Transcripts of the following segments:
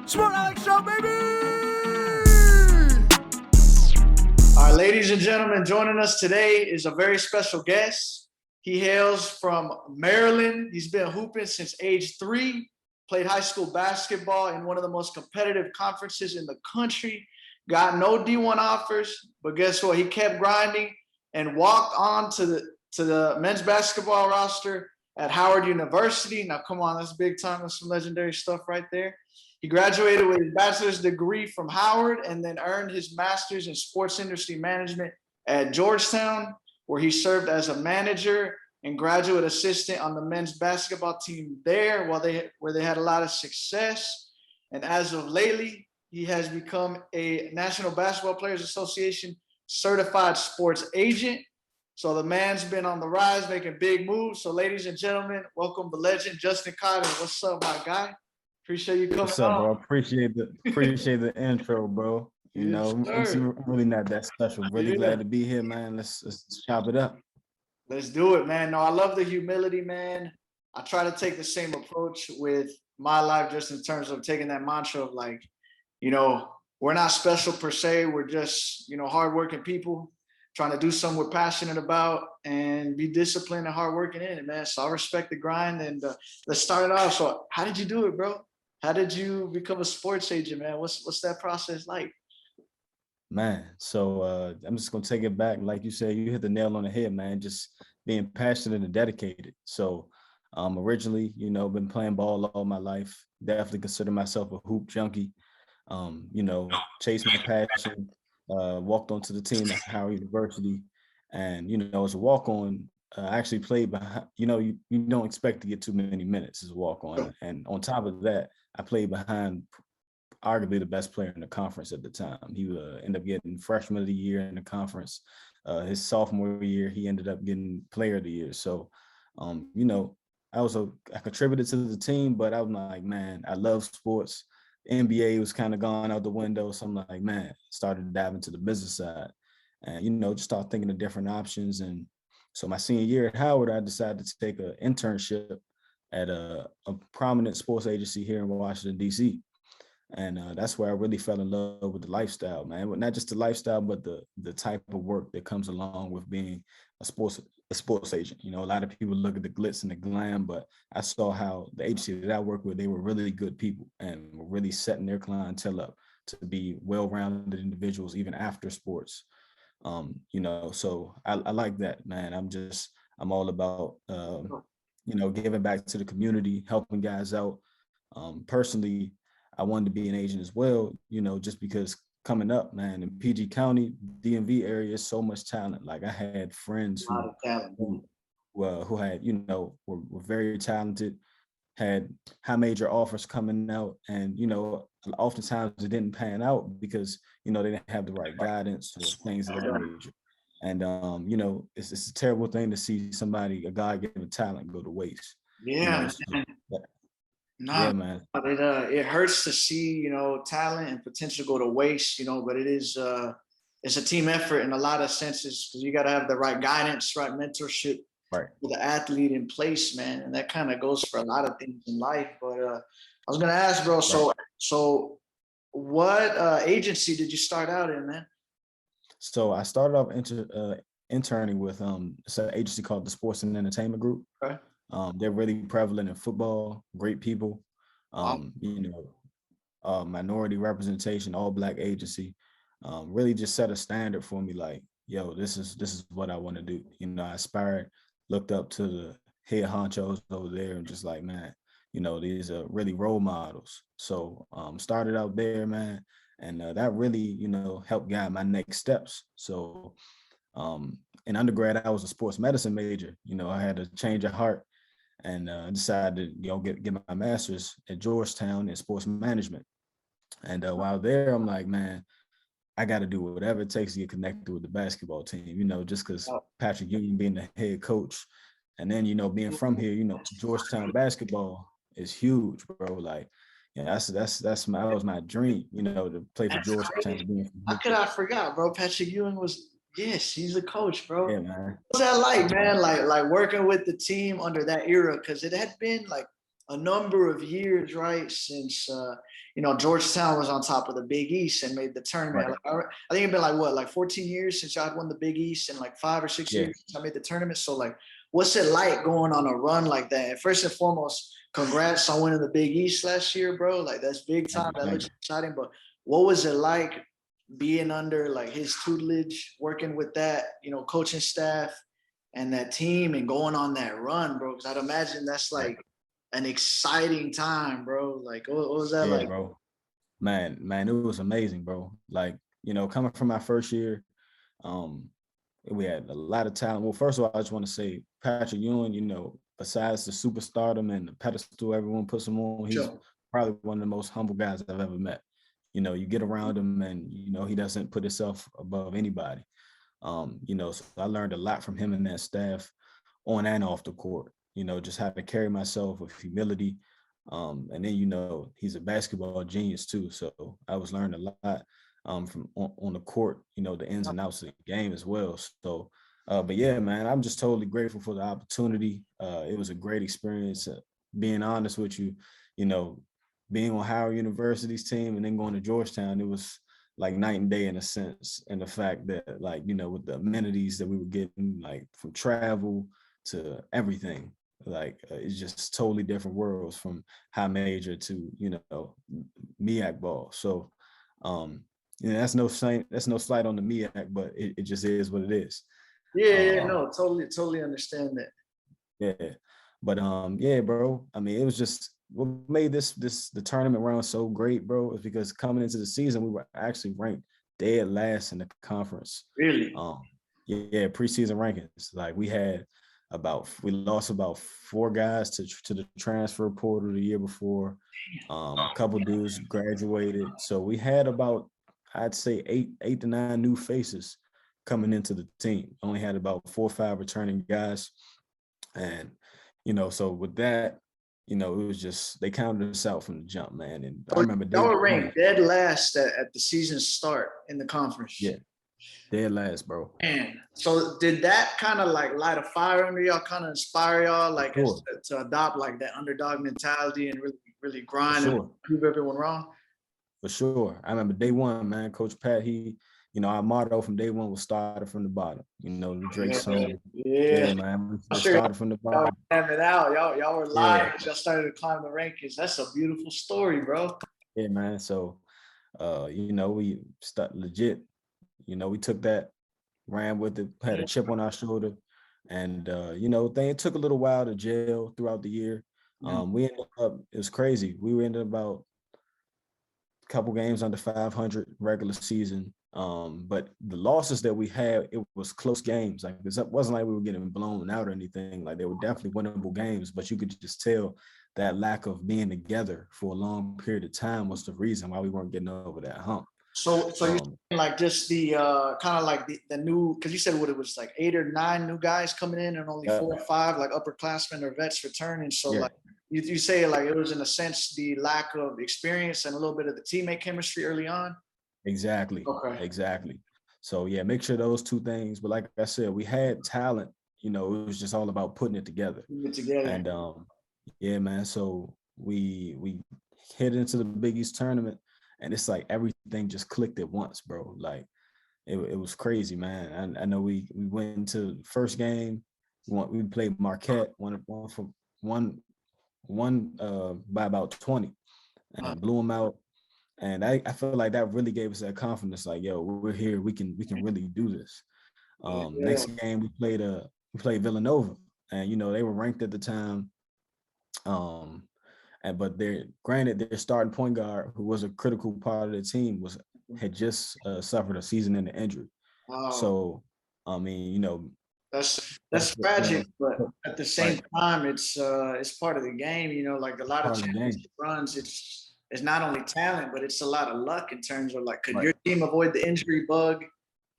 Smart Alec Show, baby! All right, ladies and gentlemen, joining us today is a very special guest. He hails from Maryland. He's been hooping since age 3, played high school basketball in one of the most competitive conferences in the country, got no D1 offers, but guess what? He kept grinding and walked on to the men's basketball roster at Howard University. Now, come on, that's big time. That's some legendary stuff right there. He graduated with his bachelor's degree from Howard and then earned his master's in sports industry management at Georgetown, where he served as a manager and graduate assistant on the men's basketball team there, where they had a lot of success. And as of lately, he has become a National Basketball Players Association certified sports agent. So the man's been on the rise, making big moves. So ladies and gentlemen, welcome the legend, Justin Cotten. What's up, my guy? Appreciate you coming What's up, bro? Appreciate the intro, bro. You know, it's really not that special. Really glad to be here, man. Let's chop it up. Let's do it, man. No, I love the humility, man. I try to take the same approach with my life, just in terms of taking that mantra of like, you know, we're not special per se. We're just, you know, hardworking people trying to do something we're passionate about and be disciplined and hardworking in it, man. So I respect the grind, and let's start it off. So how did you do it, bro? How did you become a sports agent, man? What's that process like? Man, so I'm just gonna take it back. Like you said, you hit the nail on the head, man. Just being passionate and dedicated. So originally, you know, been playing ball all my life. Definitely consider myself a hoop junkie. You know, chased my passion, walked onto the team at Howard University. And, you know, as a walk-on, I actually played behind, you know, you don't expect to get too many minutes as a walk-on. And on top of that, I played behind arguably the best player in the conference at the time. He ended up getting freshman of the year in the conference. His sophomore year, he ended up getting player of the year. So, you know, I contributed to the team, but I was like, man, I love sports. The NBA was kind of gone out the window. So I'm like, man, started diving into the business side and, you know, just start thinking of different options. And so my senior year at Howard, I decided to take an internship at a prominent sports agency here in Washington, D.C. And that's where I really fell in love with the lifestyle, man. But not just the lifestyle, but the type of work that comes along with being a sports agent. You know, a lot of people look at the glitz and the glam, but I saw how the agency that I work with, they were really good people and were really setting their clientele up to be well-rounded individuals even after sports. You know, so I like that, man. I'm all about, you know, giving back to the community, helping guys out. Personally, I wanted to be an agent as well, you know, just because coming up, man, in PG County, DMV area is so much talent. Like I had friends who had, you know, were very talented, had high major offers coming out, and, you know, oftentimes it didn't pan out because, you know, they didn't have the right guidance or things of that nature. And, you know, it's a terrible thing to see a God-given talent go to waste. Yeah. You know, yeah, man. It hurts to see, you know, talent and potential go to waste, you know, but it's a team effort in a lot of senses, because you got to have the right guidance, right mentorship for the athlete in place, man. And that kind of goes for a lot of things in life. But I was going to ask, bro, so what agency did you start out in, man? So I started off interning with it's an agency called the Sports and Entertainment Group. Okay. They're really prevalent in football, great people, you know, minority representation, all Black agency, really just set a standard for me. Like, yo, this is what I want to do. You know, I aspired, looked up to the head honchos over there and just like, man, you know, these are really role models. So started out there, man. And that really, you know, helped guide my next steps. So in undergrad, I was a sports medicine major. You know, I had a change of heart and decided to, you know, get my master's at Georgetown in sports management. And while there, I'm like, man, I got to do whatever it takes to get connected with the basketball team, you know, just because Patrick Ewing being the head coach. And then, you know, being from here, you know, Georgetown basketball is huge, bro. Like, yeah, that was my dream, you know, to play for Georgetown. How could I forgot, bro? Patrick Ewing was, yes, he's a coach, bro. Yeah, man. What's that like, man? Like working with the team under that era, because it had been like a number of years, right? Since Georgetown was on top of the Big East and made the tournament. Right. Like, I think it's been like what, like 14 years since y'all won the Big East, and like 5 or 6 Yeah. years since I made the tournament. So like, what's it like going on a run like that? And first and foremost, congrats on winning the Big East last year, bro. Like that's big time. That looks exciting. But what was it like being under like his tutelage, working with that, coaching staff and that team, and going on that run, bro? Because I'd imagine that's like an exciting time, bro. Like, what was that like? Bro. Man, it was amazing, bro. Like, coming from my first year, we had a lot of talent. Well, first of all, I just want to say Patrick Ewing, besides the superstardom and the pedestal everyone puts him on, he's probably one of the most humble guys I've ever met. You get around him and, he doesn't put himself above anybody. So I learned a lot from him and that staff on and off the court, just how to carry myself with humility. And then, he's a basketball genius too. So I was learning a lot from on the court, the ins and outs of the game as well. So, but yeah, man, I'm just totally grateful for the opportunity. It was a great experience. Being honest with you, being on Howard University's team and then going to Georgetown, it was like night and day in a sense. And the fact that, like, with the amenities that we were getting, like from travel to everything, like it's just totally different worlds from high major to, MEAC ball. So, that's no slight on the MEAC, but it just is what it is. Yeah, no, totally understand that. Yeah. But yeah, bro. I mean, it was just what made the tournament round so great, bro, is because coming into the season, we were actually ranked dead last in the conference. Really? Yeah, preseason rankings. Like we lost about 4 guys to the transfer portal the year before. A couple dudes graduated. So we had about, I'd say 8 to 9 new faces coming into the team. Only had about 4 or 5 returning guys. And, so with that, it was just, they counted us out from the jump, man. And I remember y'all were ranked dead last at the season start in the conference. Yeah, dead last, bro. And so did that kind of like light a fire under y'all, kind of inspire y'all like to adopt like that underdog mentality and really grind and prove everyone wrong? For sure. I remember day one, man, Coach Pat, our motto from day one was started from the bottom. The Drake song. Yeah, man. We started from the bottom. Y'all were live. Y'all started to climb the rankings. That's a beautiful story, bro. Yeah, man. So, we start legit. We took that, ran with it, had a chip on our shoulder. And, it took a little while to gel throughout the year. We ended up, it was crazy. We ended about a couple games under 500 regular season. But the losses that we had, it was close games. Like it wasn't like we were getting blown out or anything. Like they were definitely winnable games, but you could just tell that lack of being together for a long period of time was the reason why we weren't getting over that hump. So you're saying like just the kind of like the new, because you said what it was like 8 or 9 new guys coming in and only 4 or 5 like upperclassmen or vets returning. So like you say like it was in a sense the lack of experience and a little bit of the teammate chemistry early on. Exactly. Okay. Exactly. So yeah, make sure those 2 things. But like I said, we had talent. It was just all about putting it together. And yeah, man. So we hit into the Big East tournament, and it's like everything just clicked at once, bro. Like it was crazy, man. And I know we went into the first game. We played Marquette, won by about 20, and blew them out. And I feel like that really gave us that confidence. Like, yo, we're here. We can really do this. Next game we played Villanova, and they were ranked at the time. But their starting point guard, who was a critical part of the team, had just suffered a season-ending injury. Wow. So, I mean, that's tragic, but at the same time, it's part of the game. Like a lot of championship runs, it's not only talent, but it's a lot of luck in terms of like, could your team avoid the injury bug,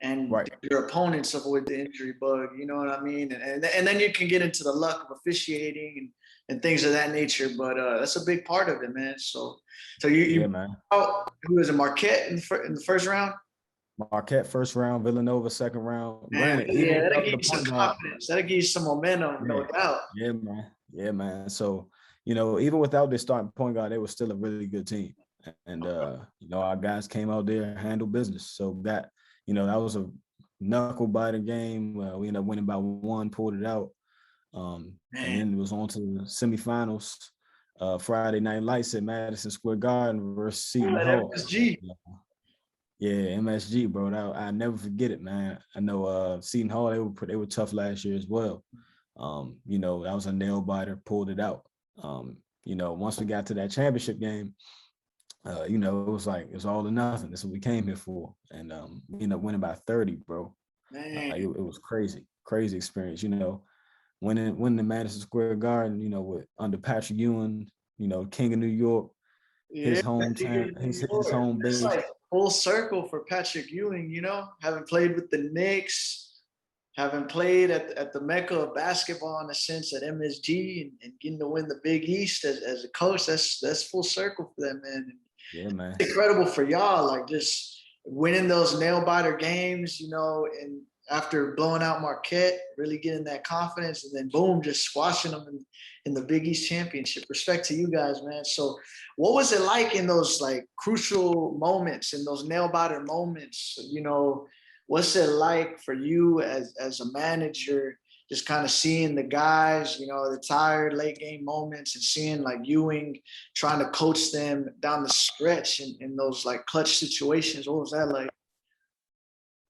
and your opponents avoid the injury bug? You know what I mean? And then you can get into the luck of officiating and things of that nature. But that's a big part of it, man. So you man. Who was it? Marquette in the first round? Marquette first round, Villanova second round. Man, that'll give you some confidence. That'll give you some momentum, no doubt. Yeah, man. So, you know, even without their starting point guard, they were still a really good team. And you know, our guys came out there and handled business. So that, you know, that was a knuckle biter game. We ended up winning by 1, pulled it out. And then it was on to the semifinals. Friday Night Lights at Madison Square Garden versus Seton Hall. MSG. Yeah, MSG, bro. I never forget it, man. I know Seton Hall, they were tough last year as well. You know, that was a nail biter, pulled it out. You know, once we got to that championship game, you know, it was like it was all or nothing. That's what we came here for. And we ended up winning by 30, bro. Like, it was crazy experience, you know. Winning the Madison Square Garden, you know, with under Patrick Ewing, you know, King of New York, his hometown, his home base. It's like full circle for Patrick Ewing, you know, having played with the Knicks, having played at the mecca of basketball in a sense at MSG, and getting to win the Big East as a coach. That's full circle for that, man. Yeah, man. It's incredible for y'all, like just winning those nail biter games, you know, and after blowing out Marquette, really getting that confidence, and then boom, just squashing them in the Big East championship. Respect to you guys, man. So what was it like in those like crucial moments, in those nail biter moments? You know, what's it like for you as a manager, just kind of seeing the guys, you know, the tired late game moments, and seeing like Ewing trying to coach them down the stretch in those like clutch situations? What was that like?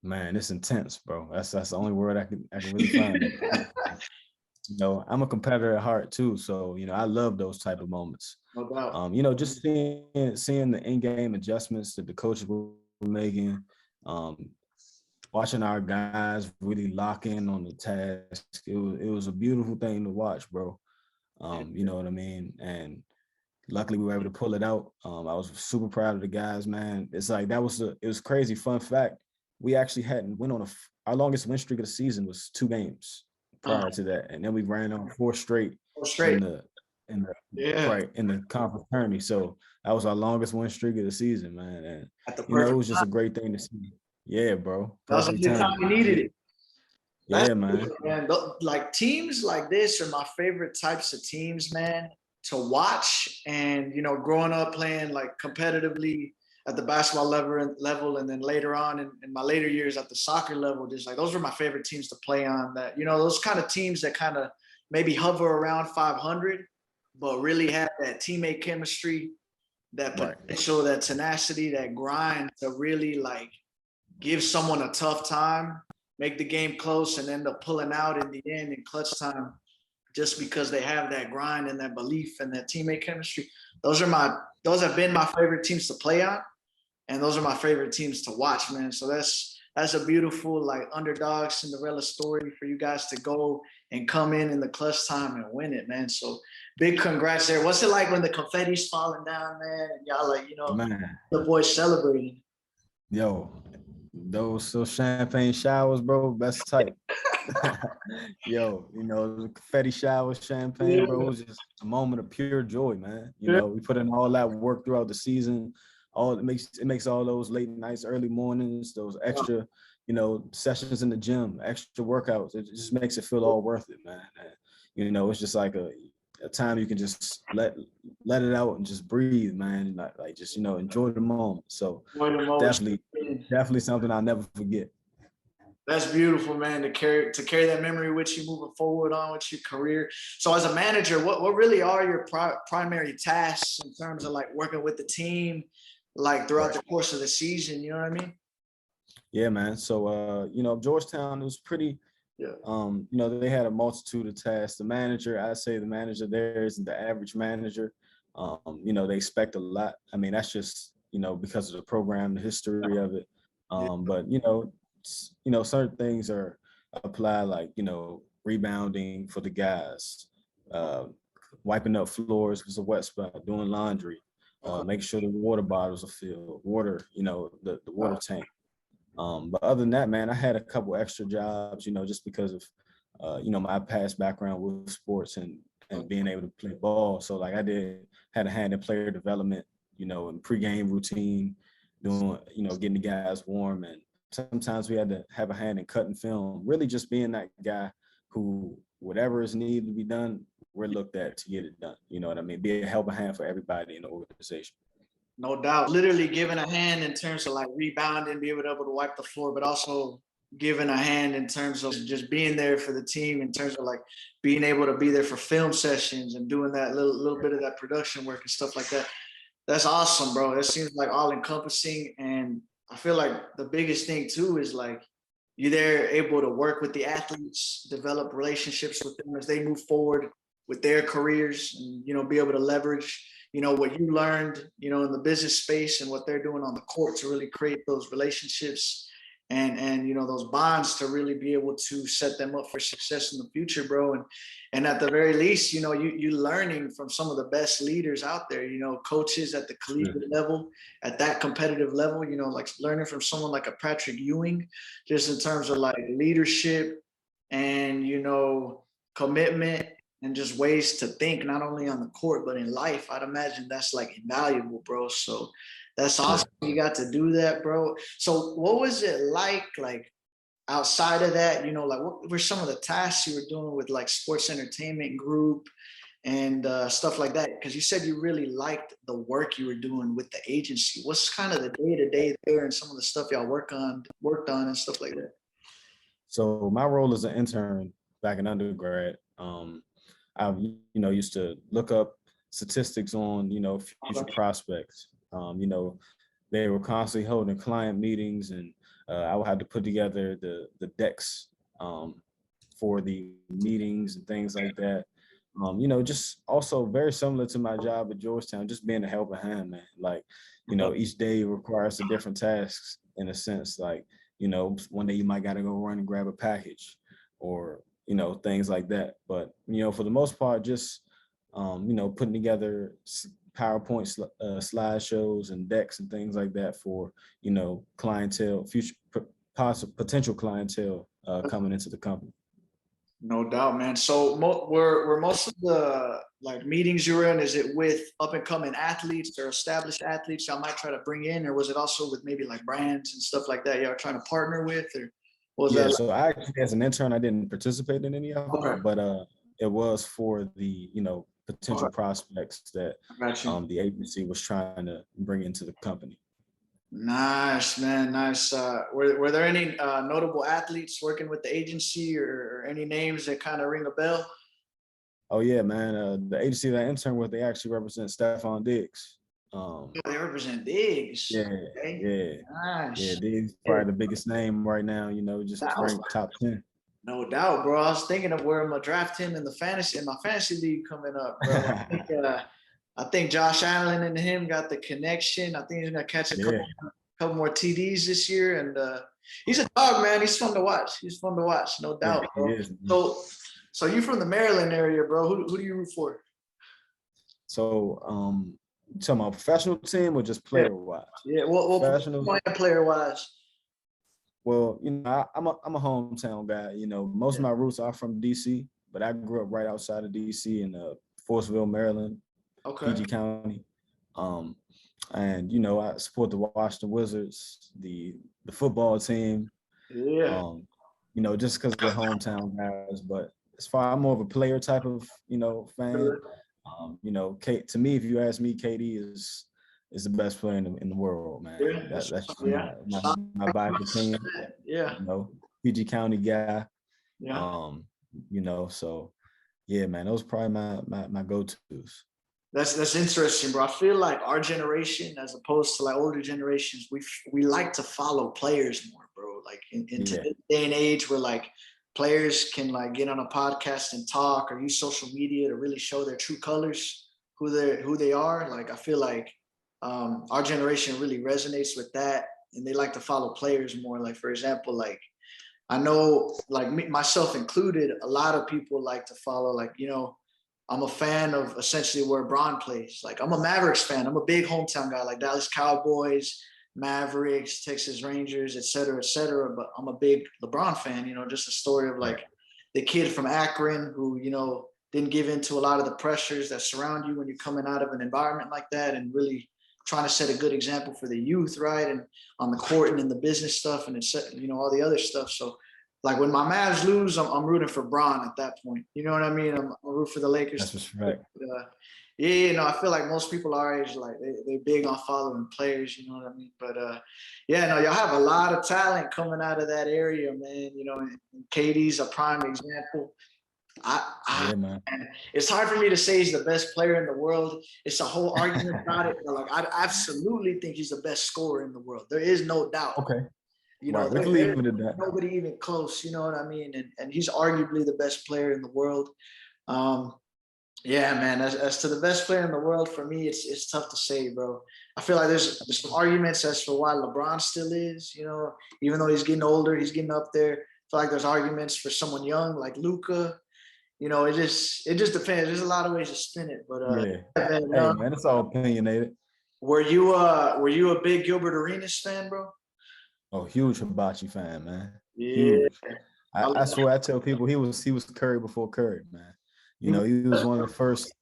Man, it's intense, bro. That's the only word I can really find. You know, I'm a competitor at heart too, so you know, I love those type of moments. No doubt. You know, just seeing the in-game adjustments that the coaches were making, watching our guys really lock in on the task. It was a beautiful thing to watch, bro. You know what I mean? And luckily we were able to pull it out. I was super proud of the guys, man. It's like it was crazy. Fun fact, we actually hadn't went on our longest win streak of the season was 2 games prior to that, and then we ran on 4 straight in the conference tourney. So that was our longest win streak of the season, man. And you know, it was just a great thing to see. Yeah, bro. That was a good time we needed it. Yeah, man. Man. Like teams like this are my favorite types of teams, man, to watch. And you know, growing up playing like competitively at the basketball level, and then later on in my later years at the soccer level, just like those were my favorite teams to play on. That, you know, those kind of teams that kind of maybe hover around 500, but really have that teammate chemistry, that potential, that tenacity, that grind to really like give someone a tough time, make the game close, and end up pulling out in the end in clutch time, just because they have that grind and that belief and that teammate chemistry. Those have been my favorite teams to play on. And those are my favorite teams to watch, man. So that's a beautiful like underdog Cinderella story for you guys to go and come in the clutch time and win it, man. So big congrats there. What's it like when the confetti's falling down, man, and y'all like, you know, man, the boys celebrating? Yo, those champagne showers, bro, best type. Yo, you know, the confetti showers, champagne, bro, it was just a moment of pure joy, man. You know, we put in all that work throughout the season. It makes all those late nights, early mornings, those extra, you know, sessions in the gym, extra workouts. It just makes it feel all worth it, man. And, you know, it's just like a time you can just let it out and just breathe, man. Like just, you know, enjoy the moment. So definitely something I'll never forget. That's beautiful, man, to carry that memory with you moving forward on with your career. So as a manager, what really are your primary tasks in terms of like working with the team, like throughout the course of the season? You know what I mean? Yeah, man. So you know, Georgetown was pretty, you know, they had a multitude of tasks. I'd say the manager there isn't the average manager. You know, they expect a lot. I mean, that's just, you know, because of the program, the history of it. But you know, certain things are applied, like, you know, rebounding for the guys, wiping up floors if it's a wet spot, doing laundry, make sure the water bottles are filled, you know, the water tank. But other than that, man, I had a couple extra jobs, you know, just because of, you know, my past background with sports and being able to play ball. So like had a hand in player development, you know, and pregame routine, doing, you know, getting the guys warm. And sometimes we had to have a hand in cutting film, really just being that guy who, whatever is needed to be done, we're looked at to get it done. You know what I mean? Be a helping hand for everybody in the organization. No doubt. Literally giving a hand in terms of like rebounding, be able to wipe the floor, but also giving a hand in terms of just being there for the team, in terms of like being able to be there for film sessions and doing that little bit of that production work and stuff like that. That's awesome, bro. That seems like all encompassing. And I feel like the biggest thing too is like you're there able to work with the athletes, develop relationships with them as they move forward with their careers, and be able to leverage what you learned in the business space and what they're doing on the court to really create those relationships and those bonds to really be able to set them up for success in the future, bro. And at the very least, you learning from some of the best leaders out there, coaches at the collegiate level, at that competitive level, like learning from someone like a Patrick Ewing, just in terms of like leadership and commitment and just ways to think, not only on the court but in life. I'd imagine that's like invaluable, bro. So that's awesome. You got to do that, bro. So what was it like outside of that, like what were some of the tasks you were doing with like sports entertainment group and stuff like that? Because you said you really liked the work you were doing with the agency. What's kind of the day-to-day there and some of the stuff y'all worked on and stuff like that? So my role as an intern back in undergrad, I used to look up statistics on future prospects. They were constantly holding client meetings, and I would have to put together the decks for the meetings and things like that. Just also very similar to my job at Georgetown, just being a helping hand, man. Like, each day requires a different tasks in a sense. Like, one day you might got to go run and grab a package, or things like that. But for the most part, just putting together PowerPoint slideshows and decks and things like that for clientele, future potential clientele coming into the company. No doubt, man. So were most of the like meetings you were in, is it with up and coming athletes or established athletes y'all might try to bring in, or was it also with maybe like brands and stuff like that y'all trying to partner with, or what was that like? So I actually, as an intern, I didn't participate in any of them, but it was for the potential prospects that the agency was trying to bring into the company. Nice, man. Nice. Were there any notable athletes working with the agency, or any names that kind of ring a bell? Oh yeah, man. The agency that I interned with, they actually represent Stephon Diggs. They represent Diggs. Yeah, okay. Yeah. Nice. Yeah, Diggs probably the biggest name right now. Just ranked top 10. No doubt, bro. I was thinking of where I'm gonna draft him in my fantasy league coming up, bro. I think Josh Allen and him got the connection. I think he's gonna catch a couple more TDs this year, and he's a dog, man. He's fun to watch. No doubt, bro. Is, so you from the Maryland area, bro? Who do you root for? So, talking about professional team or just player wise? Yeah, well, professional player wise. Well, I'm a hometown guy. Most of my roots are from DC, but I grew up right outside of DC in Forestville, Maryland, PG County. And I support the Washington Wizards, the football team. Yeah. Just because they're hometown guys. But as far, I'm more of a player type of fan. To me, if you ask me, KD is the best player in the world, man. Yeah, that's my biased opinion. Yeah. PG County guy. Yeah. So yeah, man, those are probably my go-tos. That's interesting, bro. I feel like our generation, as opposed to like older generations, we like to follow players more, bro. Like in today's day and age, where like players can like get on a podcast and talk, or use social media to really show their true colors, who they are. Like I feel like our generation really resonates with that, and they like to follow players more. Like for example, like I know, like myself included, a lot of people like to follow, like I'm a fan of essentially where Bron plays. Like I'm a Mavericks fan. I'm a big hometown guy, like Dallas Cowboys, Mavericks, Texas Rangers, et cetera, et cetera. But I'm a big LeBron fan, just a story of like the kid from Akron who, didn't give in to a lot of the pressures that surround you when you're coming out of an environment like that, and really trying to set a good example for the youth, right? And on the court and in the business stuff, and all the other stuff. So Like when my Mavs lose, I'm rooting for Bron at that point. You know what I mean? I'm rooting for the That's Lakers. respect. Yeah, I feel like most people our age, like they big on following players, you know what I mean? But yeah, no, y'all have a lot of talent coming out of that area, man. And KD's a prime example. I Yeah, man. and it's hard for me to say he's the best player in the world. It's a whole argument about it, but like I absolutely think he's the best scorer in the world. There is no doubt. Okay. Right. We can leave There's it at that. nobody even close. You know what I mean? And he's arguably the best player in the world. Um, yeah, man. As to the best player in the world, for me, it's tough to say, bro. I feel like there's some arguments as for why LeBron still is. Even though he's getting older, he's getting up there. I feel like there's arguments for someone young like Luca. It just depends. There's a lot of ways to spin it, but Yeah. man, Hey, man, it's all opinionated. were you a big Gilbert Arenas fan, bro? Oh, huge Hibachi fan, man. Yeah, Huge. I swear, I tell people he was Curry before Curry, man. He was one of the first,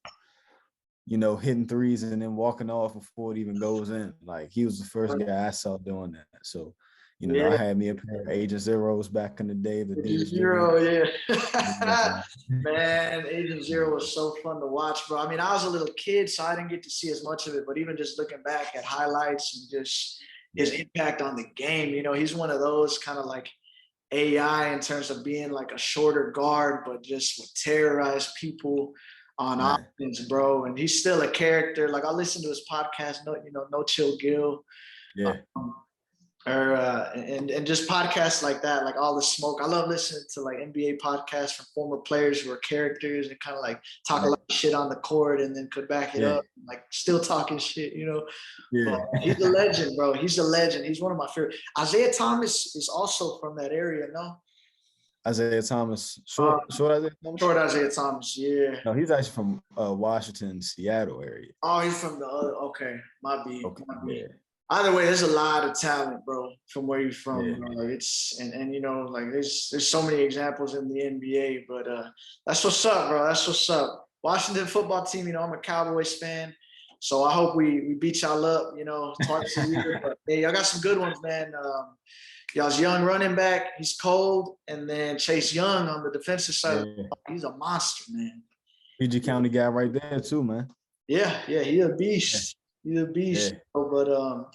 hitting threes and then walking off before it even goes in. Like he was the first guy I saw doing that. So, I yeah. had me a pair of Agent Zeros back in the day, the Adidas Zero, Journeys. yeah. Yeah, Man, Agent Zero was so fun to watch, bro. I mean, I was a little kid, so I didn't get to see as much of it, but even just looking back at highlights and just his impact on the game, he's one of those kind of like AI in terms of being like a shorter guard, but just would terrorize people on man. offense, bro. And he's still a character. Like I listen to his podcast, No Chill Gill. Yeah. Um, or and just podcasts like that, like All the Smoke. I love listening to like NBA podcasts from former players who are characters and kind of like talk a lot of shit on the court and then could back it Yeah. up, like still talking shit. Yeah. But he's a legend, bro. He's a legend. He's one of my favorite. Isaiah Thomas is also from that area, no? Isaiah Thomas, Uh, short Isaiah Thomas. Short Isaiah Thomas, yeah. No, he's actually from Washington, Seattle area. Oh, he's from the other. Okay, might be. Okay. Yeah. Either way, there's a lot of talent, bro, from where you're from. Yeah. It's and like there's so many examples in the NBA, but that's what's up, bro. That's what's up. Washington football team. I'm a Cowboys fan, so I hope we beat y'all up. Twice a year. But hey, y'all got some good ones, man. Y'all's young running back, he's cold, and then Chase Young on the defensive side, he's a monster, man. PG County guy right there too, man. Yeah, he's a beast. He's a beast. Yeah. But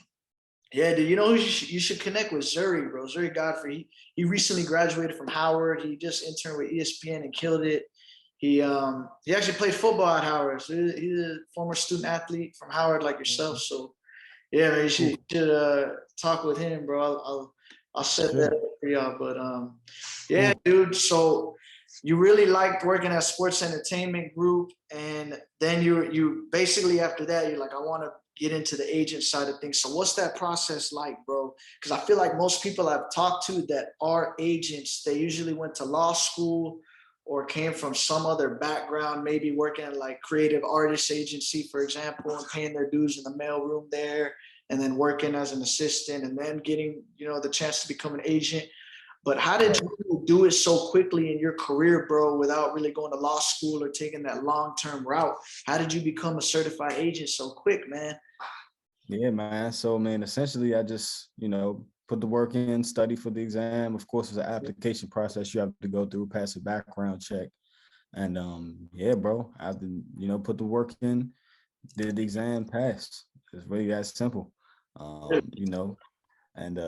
yeah, dude, who you should connect with? Zuri, bro. Zuri Godfrey. He recently graduated from Howard. He just interned with ESPN and killed it. He actually played football at Howard. So he's a former student athlete from Howard, like yourself. So yeah, man, you should talk with him, bro. I'll set that up for y'all. But yeah, dude. So you really liked working at Sports Entertainment Group, and then you basically after that you're like, I want to get into the agent side of things. So what's that process like, bro? Because I feel like most people I've talked to that are agents, they usually went to law school or came from some other background, maybe working at like creative artist agency, for example, and paying their dues in the mailroom there, and then working as an assistant, and then getting, the chance to become an agent. But how did you do it so quickly in your career, bro, without really going to law school or taking that long-term route? How did you become a certified agent so quick, man? Yeah, man. So, man, essentially, I just, put the work in, study for the exam. Of course, it's an application process you have to go through, pass a background check. And yeah, bro, I put the work in, did the exam, passed. It's really that simple. And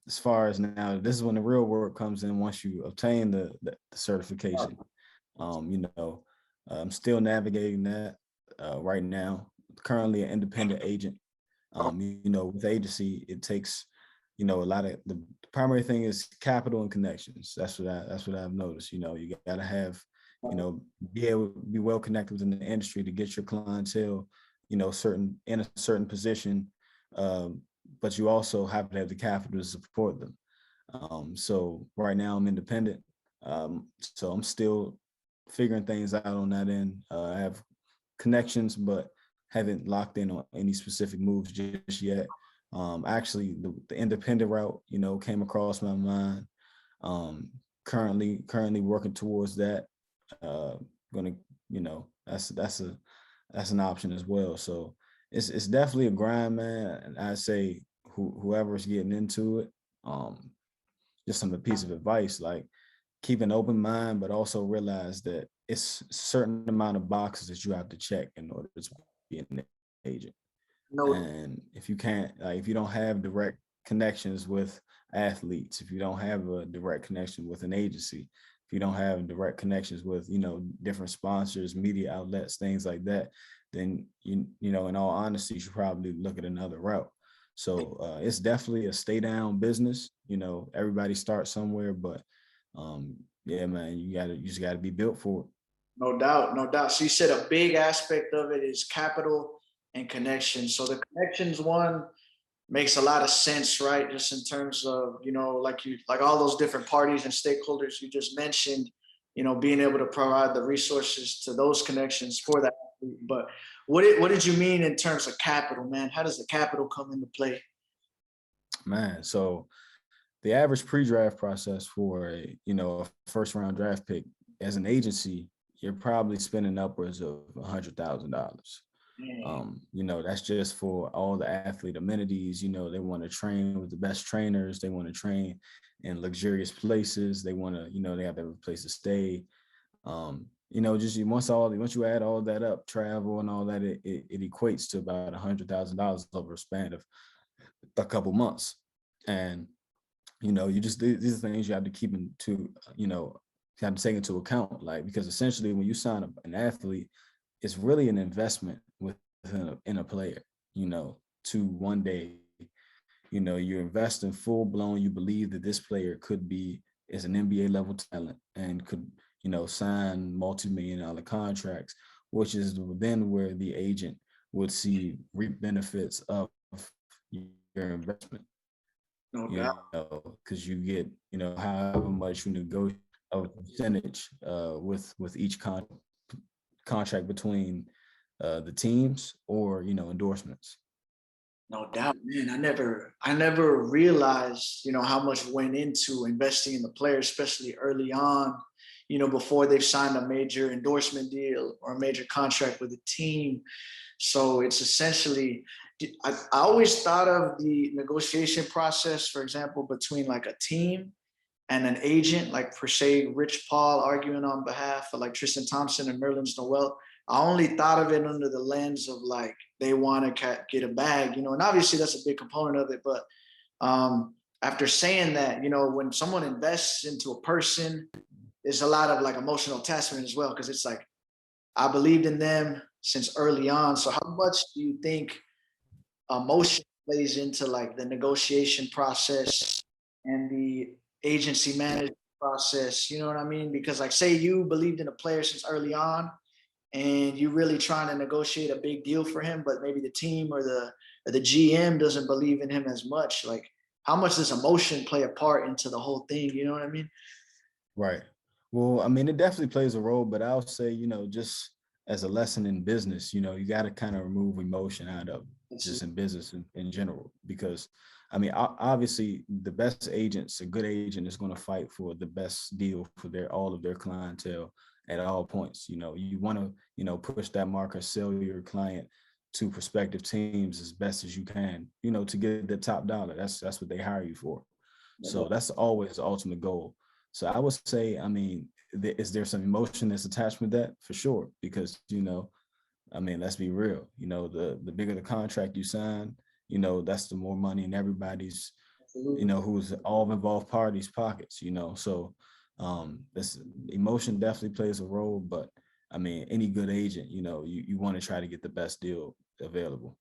as far as now, this is when the real work comes in once you obtain the certification. I'm still navigating that right now. Currently an independent agent. With agency, it takes, a lot of the primary thing is capital and connections. That's what I've noticed. You gotta have, be well connected within the industry to get your clientele, in a certain position. But you also have to have the capital to support them. So right now I'm independent. So I'm still figuring things out on that end. I have connections, but haven't locked in on any specific moves just yet. Actually, the independent route, came across my mind. Currently working towards that. Gonna, that's an option as well. So it's definitely a grind, man. And I say whoever's getting into it, just some piece of advice, like keep an open mind, but also realize that it's a certain amount of boxes that you have to check in order to be an agent. No, And if you can't, like, if you don't have direct connections with athletes, if you don't have a direct connection with an agency, if you don't have direct connections with, different sponsors, media outlets, things like that, then in all honesty, you should probably look at another route. So it's definitely a stay down business. Everybody starts somewhere, but yeah, man, you just gotta be built for it. no doubt, no doubt. So you said a big aspect of it is capital and connections. So the connections one makes a lot of sense, right? Just in terms of, like all those different parties and stakeholders you just mentioned, being able to provide the resources to those connections for that. But what did you mean in terms of capital, man? How does the capital come into play? Man, so the average pre-draft process for a first round draft pick as an agency, you're probably spending upwards of $100,000. That's just for all the athlete amenities. They want to train with the best trainers. They want to train in luxurious places. They want to, they have to have a place to stay. Just once you add all of that up, travel and all that, it equates to about $100,000 over a span of a couple months. And these are things you have to keep into, you have to take into account, like, because essentially when you sign an athlete, it's really an investment in a player, to one day, you're investing full blown. You believe that this player is an NBA level talent and could, sign multi-million-dollar contracts, which is then where the agent would see reap benefits of your investment. No doubt. Because you get, however much you negotiate a percentage with each contract between the teams or endorsements. No doubt, man. I never realized, how much went into investing in the player, especially early on, before they've signed a major endorsement deal or a major contract with a team. So it's essentially, I always thought of the negotiation process, for example, between like a team and an agent, like per se, Rich Paul arguing on behalf of like Tristan Thompson and Nerlens Noel. I only thought of it under the lens of like they want to get a bag, and obviously that's a big component of it. But after saying that, when someone invests into a person, there's a lot of like emotional attachment as well, because it's like I believed in them since early on. So how much do you think emotion plays into like the negotiation process and the agency management process? You know what I mean? Because like say you believed in a player since early on and you really trying to negotiate a big deal for him, but maybe the team or the GM doesn't believe in him as much. Like how much does emotion play a part into the whole thing? You know what I mean? Right. Well, I mean, it definitely plays a role, but I'll say, just as a lesson in business, you got to kind of remove emotion out of just in business in general, because I mean, obviously the best agents, a good agent is going to fight for the best deal for all of their clientele at all points. You want to, push that marker, sell your client to prospective teams as best as you can, to get the top dollar. That's what they hire you for. So that's always the ultimate goal. So I would say, I mean, is there some emotion that's attached with that? For sure, because, I mean, let's be real, the bigger the contract you sign, that's the more money in everybody's, who's all involved parties' pockets, so this emotion definitely plays a role. But I mean, any good agent, you want to try to get the best deal available.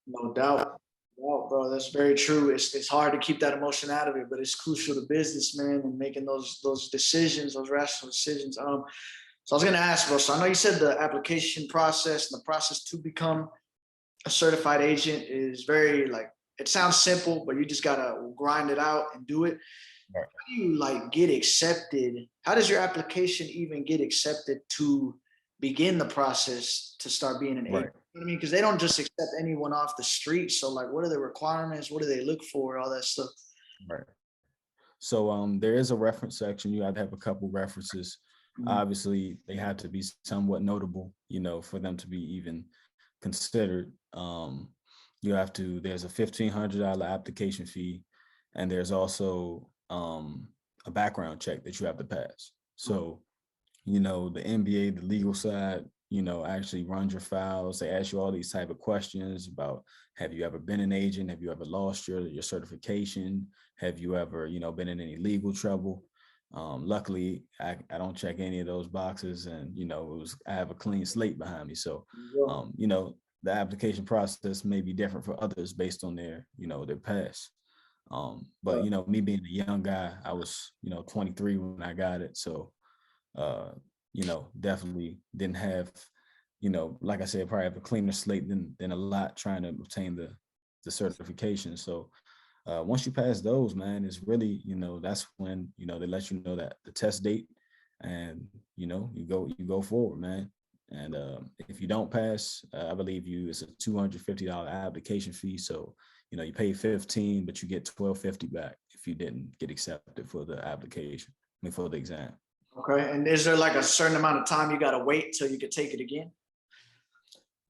No doubt. Wow, bro, that's very true. It's hard to keep that emotion out of it, but it's crucial to business, man, and making those decisions, those rational decisions. So I was gonna ask, bro. So I know you said the application process and the process to become a certified agent is very like it sounds simple, but you just gotta grind it out and do it. Right. How do you like get accepted? How does your application even get accepted to begin the process to start being an agent? Right. You know what I mean? Because they don't just accept anyone off the street. So like what are the requirements? What do they look for? All that stuff. Right. So there is a reference section. You have to have a couple references. Obviously, they have to be somewhat notable, for them to be even considered. There's a $1,500 application fee, and there's also a background check that you have to pass. So, you know, the NBA, the legal side, you know, actually runs your files. They ask you all these type of questions about, have you ever been an agent? Have you ever lost your certification? Have you ever, you know, been in any legal trouble? Luckily, I don't check any of those boxes, and you know, I have a clean slate behind me. So, you know, the application process may be different for others based on their, you know, their past. But you know, me being a young guy, I was, you know, 23 when I got it. So, you know, definitely didn't have, you know, like I said, probably have a cleaner slate than a lot trying to obtain the certification. So once you pass those, man, it's really, you know, that's when, you know, they let you know that the test date, and you know, you go forward, man. And if you don't pass, I believe it's a $250 application fee. So, you know, you pay 15, but you get 1250 back if you didn't get accepted for the application, I mean, for the exam. Okay. And is there like a certain amount of time you got to wait till you could take it again?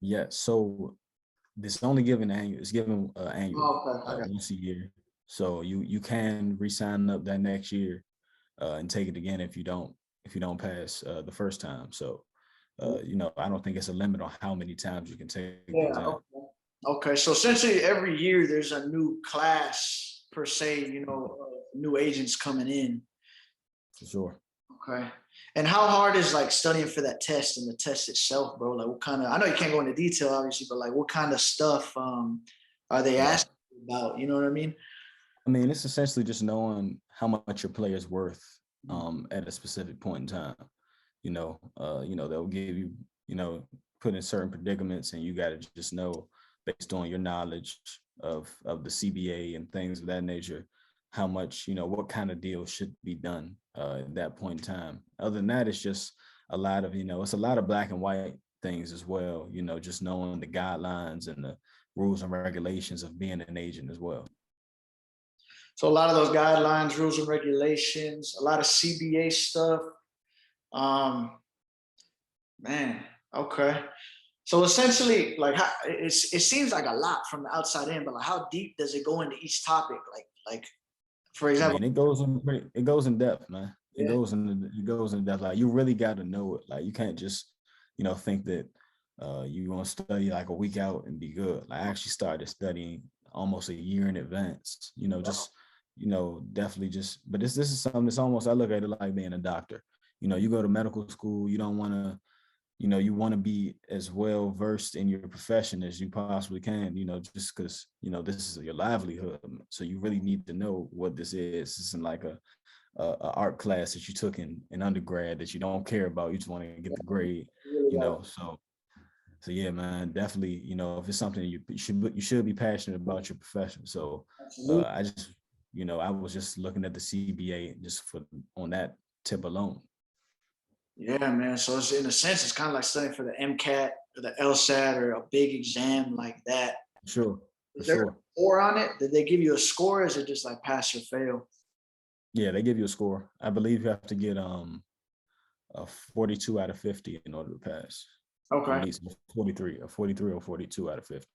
Yeah. So this only given annual. It's given annual, Okay. once a year. So you can re-sign up that next year and take it again if you don't pass the first time. So you know, I don't think it's a limit on how many times you can take the exam. Okay. So essentially every year there's a new class per se, you know, new agents coming in. For sure. Okay. And how hard is like studying for that test and the test itself, bro? Like what kind of, I know you can't go into detail obviously, but like what kind of stuff are they asking about? You know what I mean? I mean, it's essentially just knowing how much your player is worth at a specific point in time. You know, they'll give you, you know, put in certain predicaments, and you got to just know based on your knowledge of the CBA and things of that nature, how much, you know, what kind of deal should be done at that point in time. Other than that, it's just a lot of, you know, it's a lot of black and white things as well, you know, just knowing the guidelines and the rules and regulations of being an agent as well. So a lot of those guidelines, rules and regulations, a lot of CBA stuff. Man, okay. So essentially, like it seems like a lot from the outside in, but like how deep does it go into each topic? Like for example, I mean, it goes in depth, man. It goes in depth. Like you really got to know it. Like you can't just, you know, think that you want to study like a week out and be good. Like I actually started studying almost a year in advance. You know, just, you know, definitely just. But this is something. It's almost, I look at it like being a doctor. You know, you go to medical school. You don't want to, you know, you want to be as well versed in your profession as you possibly can, you know, just because, you know, this is your livelihood. So you really need to know what this is. This isn't like a art class that you took in undergrad that you don't care about. You just want to get the grade, you know. So yeah, man, definitely, you know, if it's something you should be passionate about your profession. So I just, you know, I was just looking at the CBA just on that tip alone. Yeah, man. So it's in a sense, it's kind of like studying for the MCAT or the LSAT or a big exam like that. Sure. Is there a score on it? Did they give you a score? Or is it just like pass or fail? Yeah, they give you a score. I believe you have to get a 42 out of 50 in order to pass. Okay. At least 43 or 42 out of 50.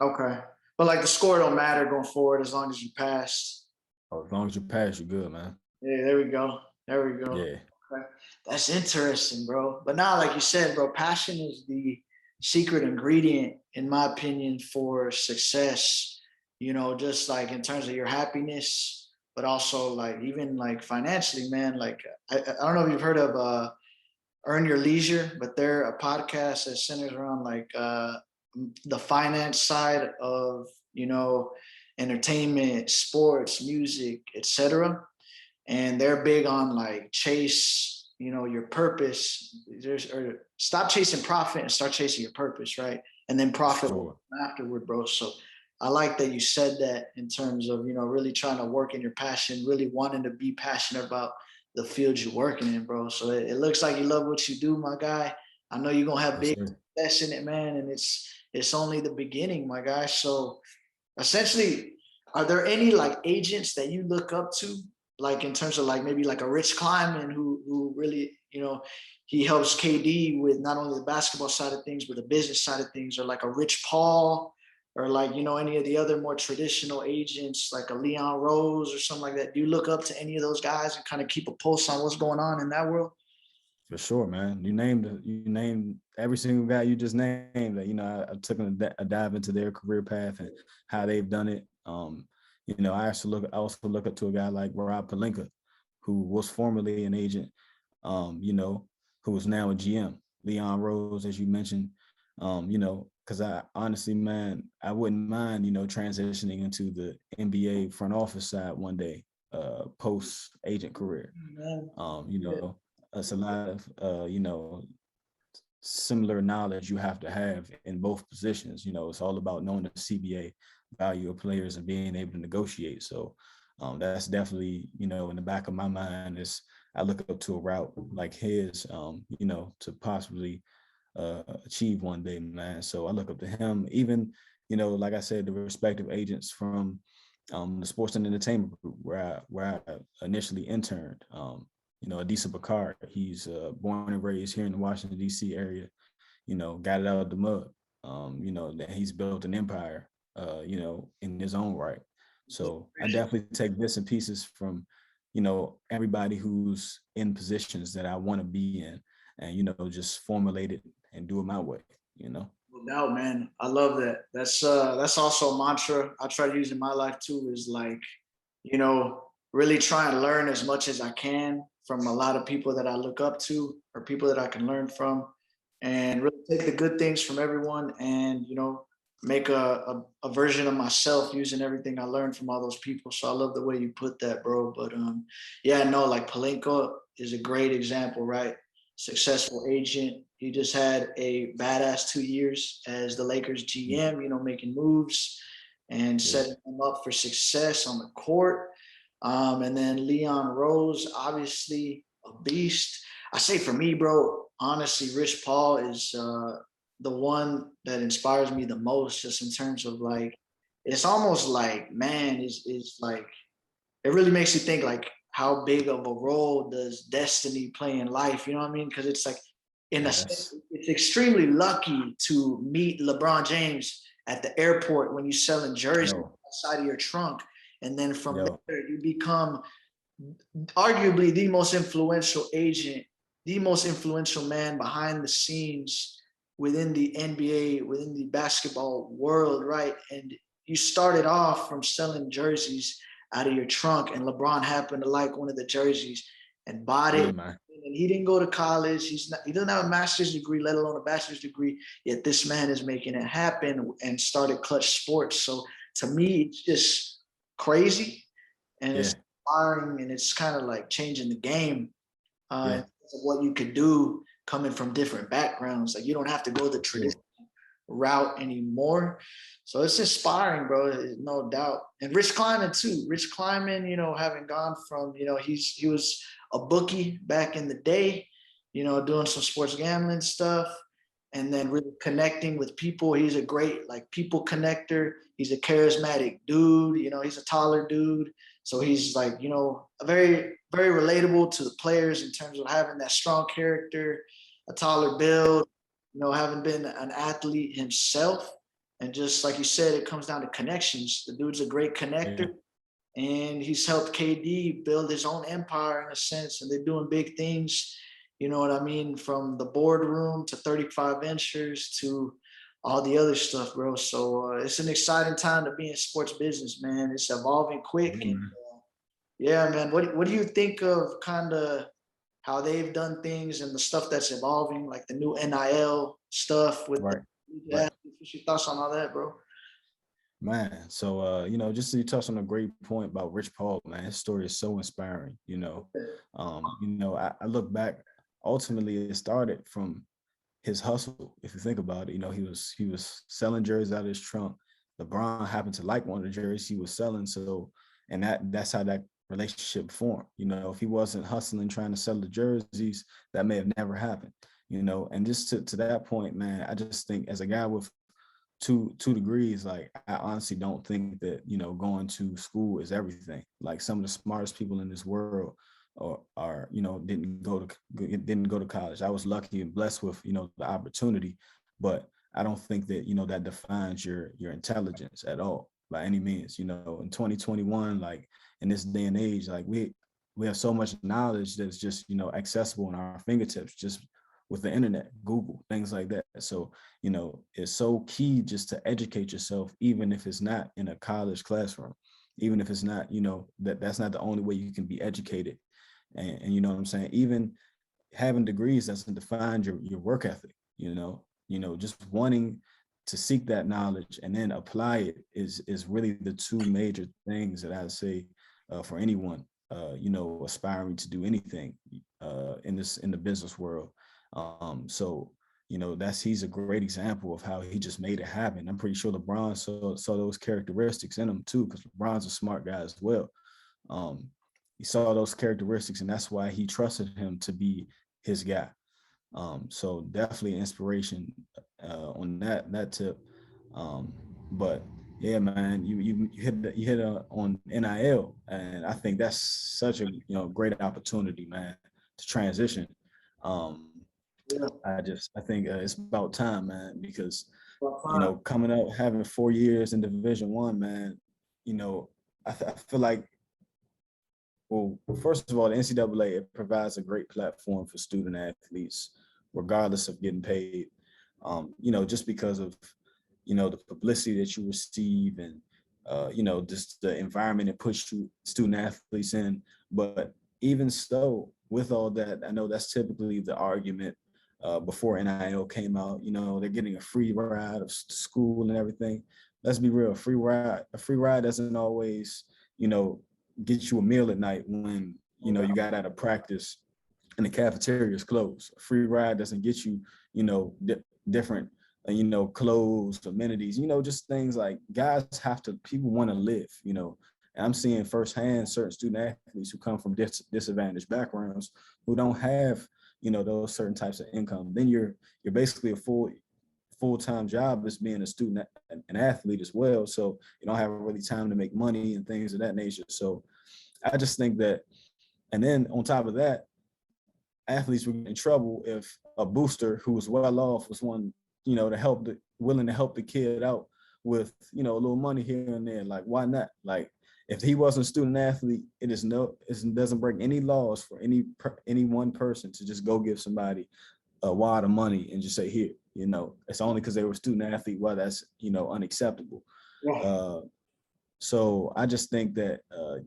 Okay. But like the score don't matter going forward as long as you pass. Oh, as long as you pass, you're good, man. Yeah, there we go. There we go. Yeah. Okay. That's interesting, bro. But now, like you said, bro, passion is the secret ingredient, in my opinion, for success. You know, just like in terms of your happiness, but also like even like financially, man. Like I don't know if you've heard of Earn Your Leisure, but they're a podcast that centers around like the finance side of, you know, entertainment, sports, music, etc. And they're big on like chase, you know, your purpose. Or stop chasing profit and start chasing your purpose, right? And then profit afterward, bro. So I like that you said that in terms of, you know, really trying to work in your passion, really wanting to be passionate about the field you're working in, bro. So it looks like you love what you do, my guy. I know you're gonna have big success in it, man, and it's only the beginning, my guy. So essentially, are there any like agents that you look up to, like in terms of like maybe like a Rich Kleiman who really, you know, he helps KD with not only the basketball side of things but the business side of things, or like a Rich Paul, or like, any of the other more traditional agents like a Leon Rose or something like that? Do you look up to any of those guys and kind of keep a pulse on what's going on in that world? For sure, man. You named every single guy you just named. That I took a dive into their career path and how they've done it. I also look up to a guy like Rob Pelinka, who was formerly an agent, who is now a GM. Leon Rose, as you mentioned, because I honestly, man, I wouldn't mind, transitioning into the NBA front office side one day, post agent career. Man, You know, it's a lot of similar knowledge you have to have in both positions. It's all about knowing the CBA value of players and being able to negotiate. So that's definitely, in the back of my mind is I look up to a route like his, to possibly achieve one day, man. So I look up to him, even, like I said, the respective agents from the sports and entertainment group where I initially interned. Adisa Bakar, he's born and raised here in the Washington, D.C. area, got it out of the mud. That he's built an empire, in his own right. So I definitely take bits and pieces from, everybody who's in positions that I want to be in and, just formulate it and do it my way. no doubt, man. I love that. That's also a mantra I try to use in my life too, is like, really try and learn as much as I can from a lot of people that I look up to or people that I can learn from, and really take the good things from everyone, and make a version of myself using everything I learned from all those people. So I love the way you put that, bro. But yeah, no, like Pelinka is a great example, right? Successful agent. He just had a badass 2 years as the Lakers GM, making moves and setting them up for success on the court. And then Leon Rose, obviously a beast. I say for me, bro, honestly, Rich Paul is the one that inspires me the most, just in terms of like, it's almost like, man, is like, it really makes you think like, how big of a role does destiny play in life? You know what I mean? Because it's like, in a sense, Yes. it's extremely lucky to meet LeBron James at the airport when you're selling jerseys Yo, outside of your trunk. And then from yo, there, you become arguably the most influential agent, the most influential man behind the scenes within the NBA, within the basketball world, right? And you started off from selling jerseys out of your trunk, and LeBron happened to like one of the jerseys and bought yeah, it. man. And he didn't go to college. He doesn't have a master's degree, let alone a bachelor's degree. Yet this man is making it happen and started Clutch Sports. So to me, it's just crazy, and Yeah, it's inspiring, and it's kind of like changing the game, yeah, of what you could do coming from different backgrounds. Like, you don't have to go the sure. traditional route anymore. So it's inspiring, bro, no doubt. And Rich Kleiman too. Rich Kleiman, having gone from, he was a bookie back in the day, doing some sports gambling stuff, and then really connecting with people. He's a great like people connector. He's a charismatic dude. He's a taller dude, so he's like, a very very relatable to the players in terms of having that strong character, a taller build, having been an athlete himself. And just like you said, it comes down to connections. The dude's a great Yeah, connector, and he's helped KD build his own empire in a sense, and they're doing big things. You know what I mean? From the boardroom to 35 ventures to all the other stuff, bro. So it's an exciting time to be in sports business, man. It's evolving quick, yeah, and man. yeah, man. What do you think of kind of how they've done things and the stuff that's evolving, like the new NIL stuff with the Right, right. what's your thoughts on all that, bro? Man, so just to touch on a great point about Rich Paul, man, his story is so inspiring. I look back, ultimately it started from his hustle. If you think about it, he was selling jerseys out of his trunk. LeBron happened to like one of the jerseys he was selling, so and that's how that relationship formed. If he wasn't hustling trying to sell the jerseys, that may have never happened. And just to that point, man, I just think as a guy with two degrees, like I honestly don't think that going to school is everything. Like some of the smartest people in this world are didn't go to college. I was lucky and blessed with the opportunity, but I don't think that, you know, that defines your intelligence at all by any means. You know, in 2021, like in this day and age, like we have so much knowledge that's just, you know, accessible in our fingertips, just with the internet, Google, things like that. So, you know, it's so key just to educate yourself, even if it's not in a college classroom, even if it's not, you know, that's not the only way you can be educated. And you know what I'm saying? Even having degrees doesn't define your work ethic, you know, just wanting to seek that knowledge and then apply it is really the two major things that I say for anyone, you know, aspiring to do anything in the business world. So, you know, he's a great example of how he just made it happen. I'm pretty sure LeBron saw those characteristics in him too, because LeBron's a smart guy as well. He saw those characteristics, and that's why he trusted him to be his guy. So definitely inspiration on that tip. But yeah, man, you hit on NIL, and I think that's such a, you know, great opportunity, man, to transition. Um, Yeah. I think it's about time, man, because, Well, you fine. know, coming up having 4 years in Division 1, man, you know, I feel like, well, first of all, the NCAA, it provides a great platform for student athletes, regardless of getting paid. You know, just because of, you know, the publicity that you receive, and you know, just the environment it puts you student athletes in. But even so, with all that, I know that's typically the argument before NIL came out. You know, they're getting a free ride of school and everything. Let's be real, a free ride doesn't always, you know, get you a meal at night when, you know, you got out of practice and the cafeteria is closed. A free ride doesn't get you, you know, different, you know, clothes, amenities, you know, just things like guys have to, people want to live, you know. And I'm seeing firsthand certain student athletes who come from disadvantaged backgrounds who don't have, you know, those certain types of income. Then you're basically a full-time job as being a student and athlete as well. So you don't have really time to make money and things of that nature. So I just think that, and then on top of that, athletes would get in trouble if a booster who was well off was one, you know, willing to help the kid out with, you know, a little money here and there. Like, why not? Like, if he wasn't a student athlete, it doesn't break any laws for any one person to just go give somebody a wad of money and just say, here, you know. It's only because they were a student athlete. Well, that's, you know, unacceptable. Yeah. So I just think that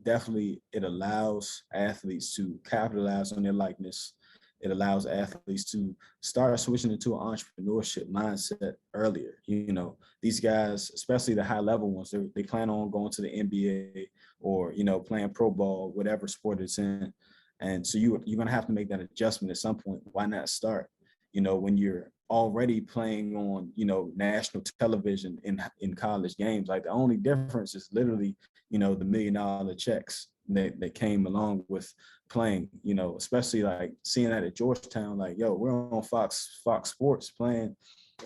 definitely it allows athletes to capitalize on their likeness. It allows athletes to start switching into an entrepreneurship mindset earlier. You know, these guys, especially the high level ones, they plan on going to the NBA or, you know, playing pro ball, whatever sport it's in. And so you're going to have to make that adjustment at some point. Why not start, you know, when you're already playing on, you know, national television in college games? Like, the only difference is literally, you know, the $1 million checks that came along with playing, you know, especially like seeing that at Georgetown, like, yo, we're on Fox Sports playing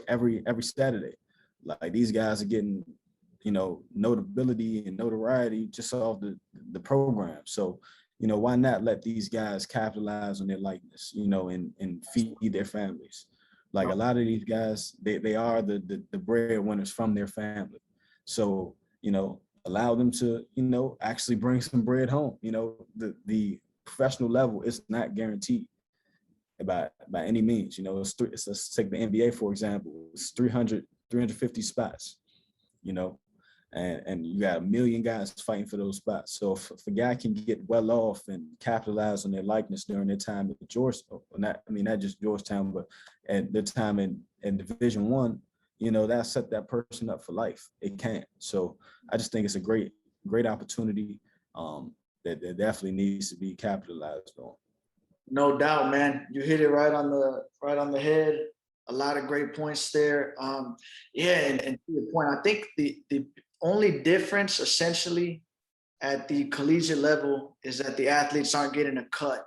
every Saturday. Like, these guys are getting, you know, notability and notoriety just off the program. So, you know, why not let these guys capitalize on their likeness, you know, and feed their families? Like, a lot of these guys, they are the breadwinners from their family. So, you know, allow them to, you know, actually bring some bread home. You know, the professional level is not guaranteed by any means. You know, let's take the NBA, for example. It's 350 spots, you know, and you got 1 million guys fighting for those spots. So if a guy can get well off and capitalize on their likeness during their time at Georgetown, not just Georgetown, but at their time in Division 1, you know, that set that person up for life. It can. So I just think it's a great opportunity that definitely needs to be capitalized on. No doubt, man. You hit it right on the head. A lot of great points there. Yeah, and to your point, I think the only difference essentially at the collegiate level is that the athletes aren't getting a cut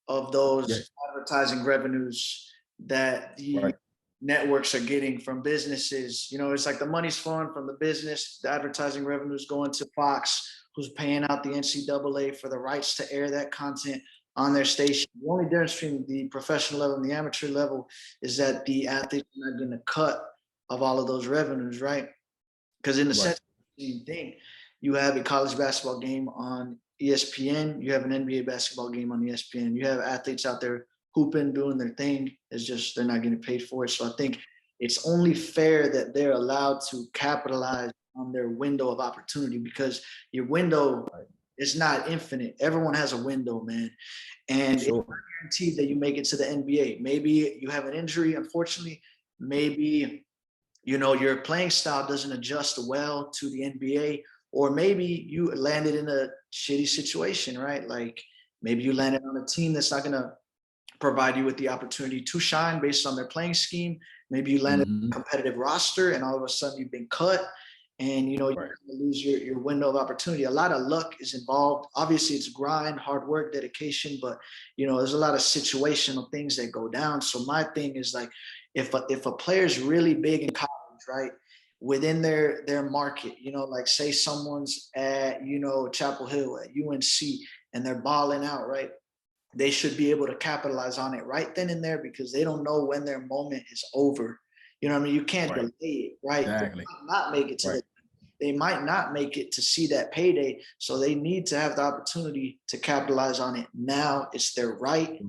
of Yeah, those advertising revenues that the right. networks are getting from businesses. You know, it's like the money's flowing from the business, the advertising revenues going to Fox, who's paying out the NCAA for the rights to air that content on their station. The only difference between the professional level and the amateur level is that the athletes are not getting a cut of all of those revenues, right? Because in the Right. sense, same thing, you have a college basketball game on ESPN, you have an NBA basketball game on ESPN, you have athletes out there hooping, doing their thing. It's just they're not getting paid for it. So I think it's only fair that they're allowed to capitalize on their window of opportunity, because your window is not infinite. Everyone has a window, man. And it's not Sure. guaranteed that you make it to the NBA. Maybe you have an injury, unfortunately. Maybe, your playing style doesn't adjust well to the NBA, or maybe you landed in a shitty situation, right? Like maybe you landed on a team that's not going to provide you with the opportunity to shine based on their playing scheme. Maybe you landed Hmm. a competitive roster and all of a sudden you've been cut, and you Right. lose your window of opportunity. A lot of luck is involved. Obviously, it's grind, hard work, dedication, but there's a lot of situational things that go down. So my thing is like, if a player is really big in college, right, within their market, like say someone's at Chapel Hill at UNC and they're balling out, right, they should be able to capitalize on it right then and there, because they don't know when their moment is over. You know what I mean? You can't Right. delay it, right? Exactly. They they might not make it to see that payday. So they need to have the opportunity to capitalize on it now. It's their right.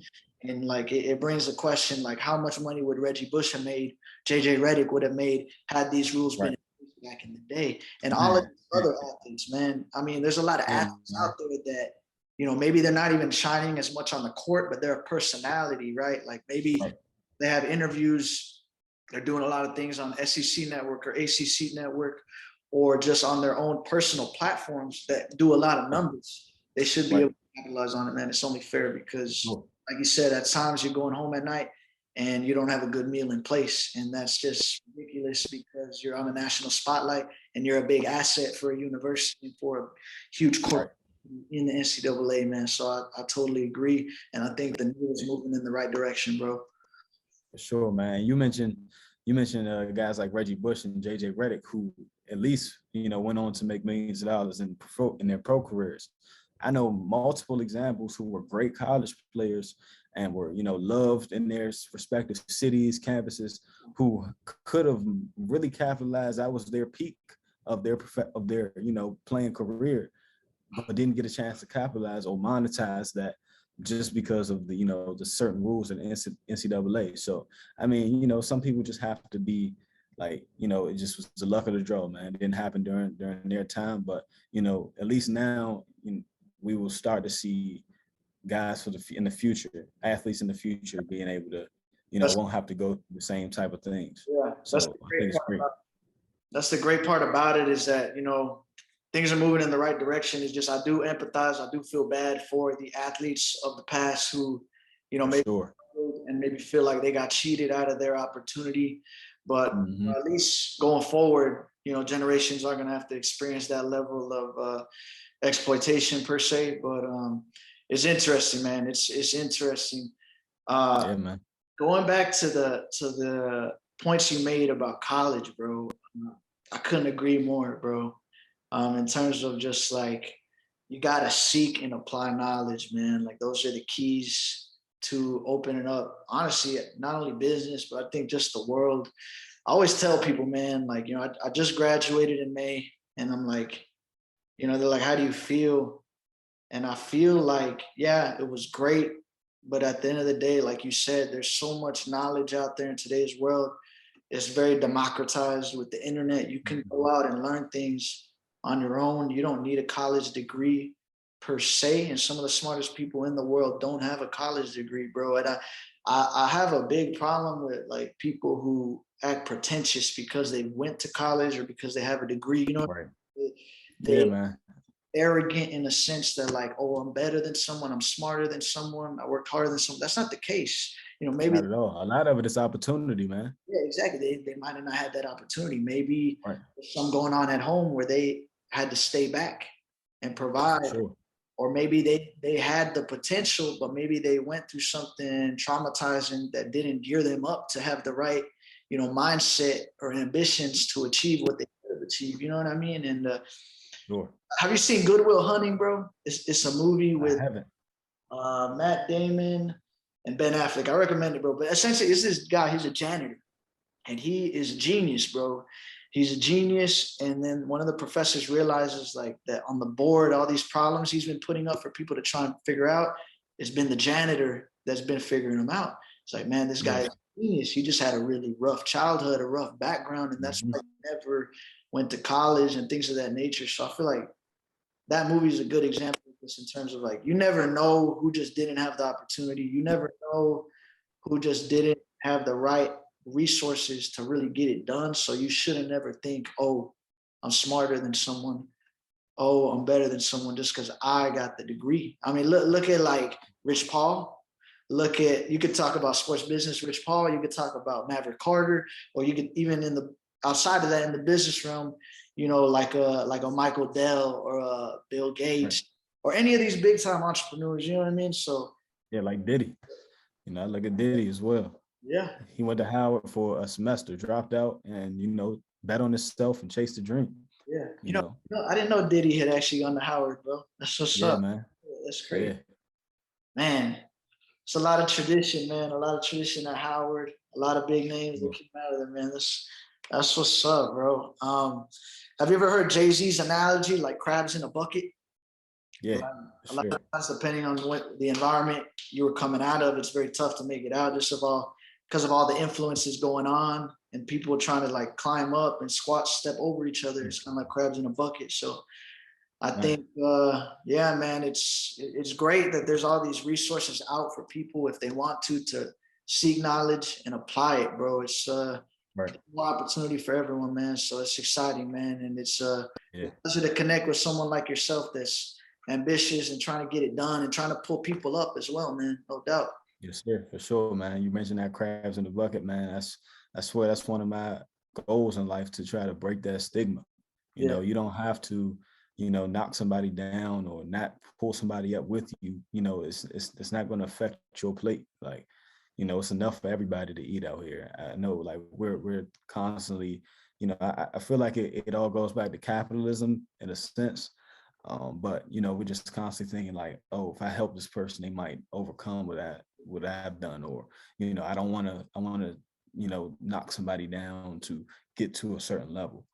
And like it brings the question, like how much money would Reggie Bush have made, JJ Redick would have made, had these rules been Right. in place back in the day? And all of Man. these other athletes, man. I mean, there's a lot of Yeah, athletes man. out there that maybe they're not even shining as much on the court, but they're a personality, right? Like maybe Right. they have interviews, they're doing a lot of things on SEC network or ACC network, or just on their own personal platforms that do a lot of numbers. They should be Right. able to capitalize on it, man. It's only fair because, Sure. like you said, at times you're going home at night and you don't have a good meal in place. And that's just ridiculous because you're on a national spotlight and you're a big asset for a university and for a huge Right. corp in the NCAA, man. So I totally agree. And I think the news is moving in the right direction, bro. For sure, man. You mentioned guys like Reggie Bush and JJ Redick, who at least went on to make millions of dollars in their pro careers. I know multiple examples who were great college players and were loved in their respective cities, campuses, who could have really capitalized. That was their peak of their playing career, but didn't get a chance to capitalize or monetize that just because of the certain rules in NCAA. So I mean, some people just have to be like, it just was the luck of the draw, man. It didn't happen during their time, but at least now we will start to see guys in the future, athletes in the future, being able to, That's, won't have to go through the same type of things. yeah, that's So the I great think it's part great. that's the great part about it, is that things are moving in the right direction. It's just I do empathize, I do feel bad for the athletes of the past who For maybe sure. and maybe feel like they got cheated out of their opportunity. But Mm-hmm. at least going forward, generations are going to have to experience that level of exploitation per se. But it's interesting, man. It's interesting. Yeah, man. Going back to the points you made about college, bro. I couldn't agree more, bro. In terms of just like you gotta seek and apply knowledge, man. Like those are the keys to opening up, honestly, not only business, but I think just the world. I always tell people, man, like, I just graduated in May, and I'm like, they're like, how do you feel? And I feel like, yeah, it was great. But at the end of the day, like you said, there's so much knowledge out there in today's world. It's very democratized with the internet. You can go out and learn things on your own. You don't need a college degree per se. And some of the smartest people in the world don't have a college degree, bro. And I have a big problem with like people who act pretentious because they went to college or because they have a degree. Right. Yeah, They man. arrogant in a sense that like, oh, I'm better than someone, I'm smarter than someone, I worked harder than someone. That's not the case. Maybe Not at all. A lot of it is opportunity, man. yeah, exactly. They might have not had that opportunity. Maybe Right. there's some going on at home where they had to stay back and provide, Sure. or maybe they had the potential, but maybe they went through something traumatizing that didn't gear them up to have the right, mindset or ambitions to achieve what they could have achieved. You know what I mean? And Sure. have you seen Good Will Hunting, bro? It's a movie I with haven't. Matt Damon and Ben Affleck. I recommend it, bro. But essentially, it's this guy. He's a janitor, and he is a genius, bro. He's a genius. And then one of the professors realizes like that on the board, all these problems he's been putting up for people to try and figure out, it's been the janitor that's been figuring them out. It's like, man, this guy is a genius. He just had a really rough childhood, a rough background, and that's why he never went to college and things of that nature. So I feel like that movie is a good example of this in terms of like, you never know who just didn't have the opportunity. You never know who just didn't have the right resources to really get it done. So you shouldn't ever think, oh, I'm smarter than someone. Oh, I'm better than someone just because I got the degree. I mean, look at like Rich Paul. Look at, you could talk about sports business, Rich Paul. You could talk about Maverick Carter, or you could even in the outside of that in the business realm, you know, like a Michael Dell or a Bill Gates or any of these big time entrepreneurs. You know what I mean? So yeah, like Diddy. You know, I look at Diddy as well. yeah, He went to Howard for a semester, dropped out, and you know, bet on himself and chased the dream. yeah. You know, I didn't know Diddy had actually gone to Howard, bro. That's what's yeah, up. man. That's crazy, Yeah, man. It's a lot of tradition, man. A lot of tradition at Howard. A lot of big names that came out of there, man. That's what's up, bro. Have you ever heard Jay-Z's analogy, like crabs in a bucket? yeah, A lot of times, depending on what the environment you were coming out of, it's very tough to make it out just because of all the influences going on and people trying to like climb up and squat, step over each other. It's kind of like crabs in a bucket. So I think, yeah, man, it's great that there's all these resources out for people if they want to seek knowledge and apply it, bro. It's more opportunity for everyone, man. So it's exciting, man, and it's a pleasure to connect with someone like yourself that's ambitious and trying to get it done and trying to pull people up as well, man. No doubt. Yes, sir, for sure, man. You mentioned that crabs in the bucket, man. I swear that's one of my goals in life, to try to break that stigma. You know, you don't have to, you know, knock somebody down or not pull somebody up with you. You know, it's not going to affect your plate. Like, you know, it's enough for everybody to eat out here. I know, like we're constantly, you know, I feel like it all goes back to capitalism in a sense. But you know, we're just constantly thinking like, oh, if I help this person, they might overcome what I've done, or you know, I want to, you know, knock somebody down to get to a certain level.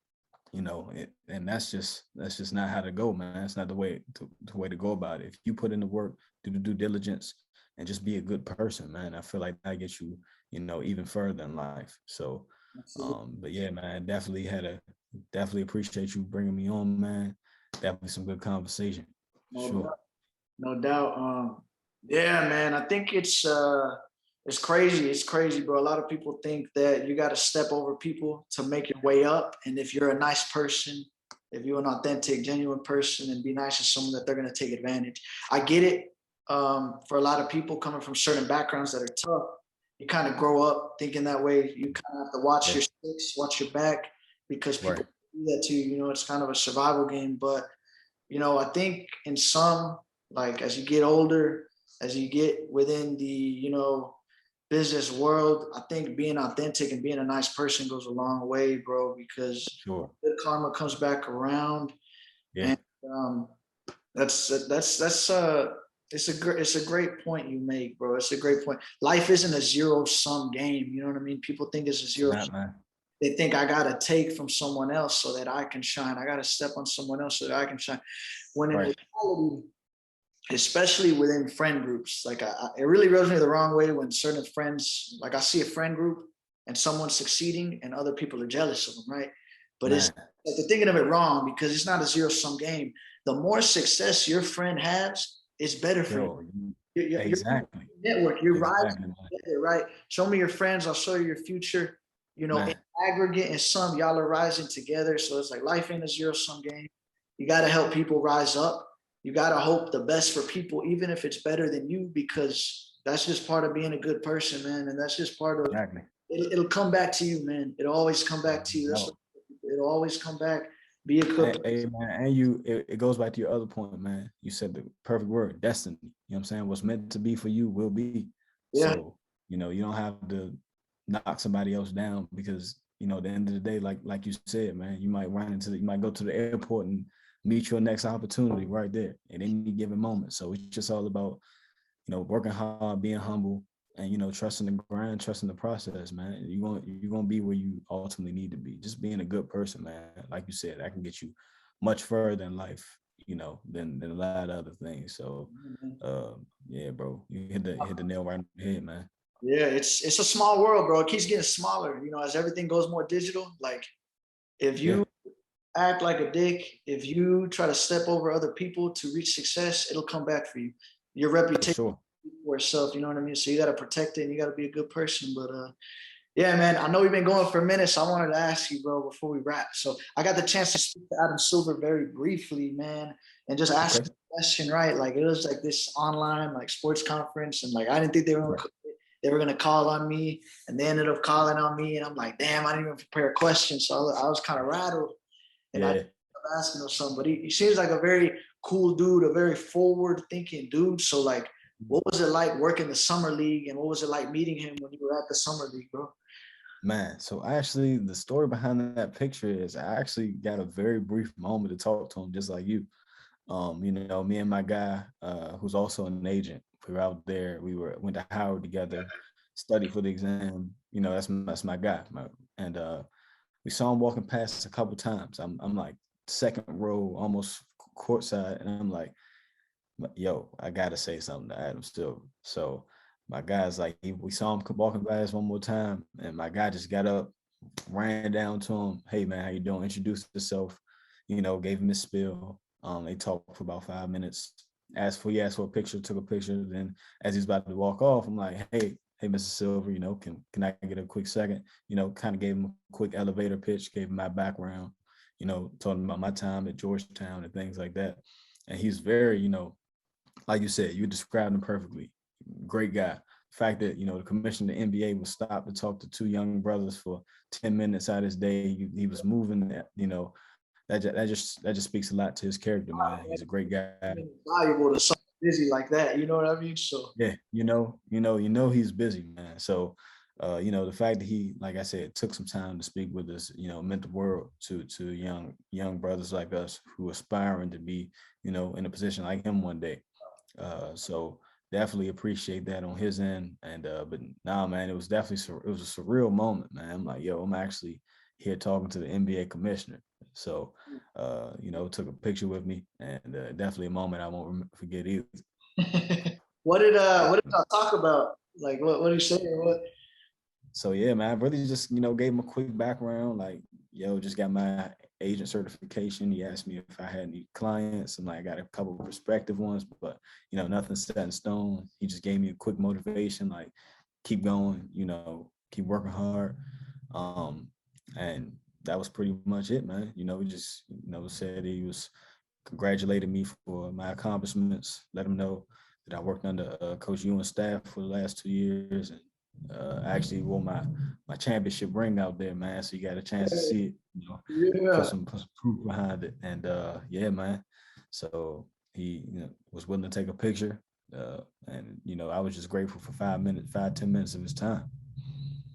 You know, and that's just not how to go, man. That's not the way to go about it. If you put in the work, do the due diligence, and just be a good person, man, I feel like that gets you, you know, even further in life. So, but yeah, man, definitely appreciate you bringing me on, man. Definitely some good conversation. Sure. No doubt. Yeah, man. I think it's crazy. It's crazy, bro. A lot of people think that you got to step over people to make your way up. And if you're a nice person, if you're an authentic, genuine person, and be nice to someone, that they're going to take advantage. I get it. For a lot of people coming from certain backgrounds that are tough, you kind of grow up thinking that way. You kind of have to watch your six, watch your back, because people do that to you. You know, it's kind of a survival game. But you know, I think in some, like as you get older, as you get within the, you know, business world, I think being authentic and being a nice person goes a long way, bro, because good karma comes back around. And it's a great point you make, bro. It's a great point. Life isn't a zero sum game. You know what I mean? People think it's a zero sum. They think I gotta take from someone else so that I can shine. I gotta step on someone else so that I can shine. When in reality, especially within friend groups, like it really rubs me the wrong way when certain friends, like I see a friend group and someone's succeeding and other people are jealous of them, right? But it's like they're thinking of it wrong, because it's not a zero sum game. The more success your friend has, it's better for you. Exactly. Your network, you're rising together, right? Show me your friends, I'll show you your future. You know, in aggregate and sum, y'all are rising together. So it's like life ain't a zero sum game. You got to help people rise up. You got to hope the best for people, even if it's better than you, because that's just part of being a good person, man. And that's just part of it'll come back to you, man. It'll always come back to you. It'll always come back. Be a good person. Man, and it goes back to your other point, man. You said the perfect word, destiny. You know what I'm saying? What's meant to be for you will be. Yeah. So, you know, you don't have to knock somebody else down, because you know, at the end of the day, like you said, man, you might go to the airport and meet your next opportunity right there at any given moment. So it's just all about, you know, working hard, being humble, trusting the grind, trusting the process, man. You're gonna be where you ultimately need to be. Just being a good person, man. Like you said, that can get you much further in life, than a lot of other things. So, yeah, bro, you hit the nail right on the head, man. Yeah, it's a small world, bro. It keeps getting smaller, as everything goes more digital. Like if Yeah, you act like a dick, if you try to step over other people to reach success, it'll come back for you. Your for reputation sure. for yourself, you know what I mean? So you got to protect it and you got to be a good person. But yeah, man, I know we've been going for a minute, so I wanted to ask you, bro, before we wrap. So I got the chance to speak to Adam Silver very briefly, man, and just ask Okay. him a question, right? Like it was like this online like sports conference, and like I didn't think Right. they were gonna call on me, and they ended up calling on me, and I'm like, damn, I didn't even prepare a question, so I was kind of rattled, and I Yeah. asking him something, but he seems like a very cool dude, a very forward thinking dude. So like, what was it like working the summer league, and what was it like meeting him when you were at the summer league, bro? Man, so actually, the story behind that picture is I actually got a very brief moment to talk to him, just like you. Me and my guy, who's also an agent, we were out there. Went to Howard together, studied for the exam. That's my guy. And we saw him walking past a couple times. I'm like second row, almost courtside, and I'm like, yo, I gotta say something to Adam Silver. So my guy's like, we saw him walking past one more time, and my guy just got up, ran down to him. Hey man, how you doing? Introduced himself, gave him his spiel. They talked for about 5 minutes. He asked for a picture, took a picture. Then as he's about to walk off, I'm like, hey, Mr. Silver, can I get a quick second? Kind of gave him a quick elevator pitch, gave him my background, talking about my time at Georgetown and things like that. And he's very, like you said, you described him perfectly. Great guy. The fact that the commissioner of the NBA would stop to talk to two young brothers for 10 minutes out of his day. He was moving. That just speaks a lot to his character, man. He's a great guy. Valuable to someone busy like that, you know what I mean? So Yeah, he's busy, man. So, the fact that he, like I said, took some time to speak with us, meant the world to young brothers like us who aspiring to be, in a position like him one day. So definitely appreciate that on his end. And but nah, man, it was definitely it was a surreal moment, man. I'm like, yo, I'm actually here talking to the NBA commissioner. So took a picture with me, and definitely a moment I won't forget either. what did I talk about? Like what did he say? What So yeah, man, I really just gave him a quick background, like just got my agent certification. He asked me if I had any clients, and like I got a couple of prospective ones, but nothing set in stone. He just gave me a quick motivation, like keep going, keep working hard, and that was pretty much it, man. He just said he was congratulated me for my accomplishments, let him know that I worked under Coach Ewing staff for the last 2 years, and I actually wore my championship ring out there, man. So you got a chance to see it, yeah. put some proof behind it, and yeah, man. So he was willing to take a picture, and I was just grateful for 5 minutes, 5-10 minutes of his time.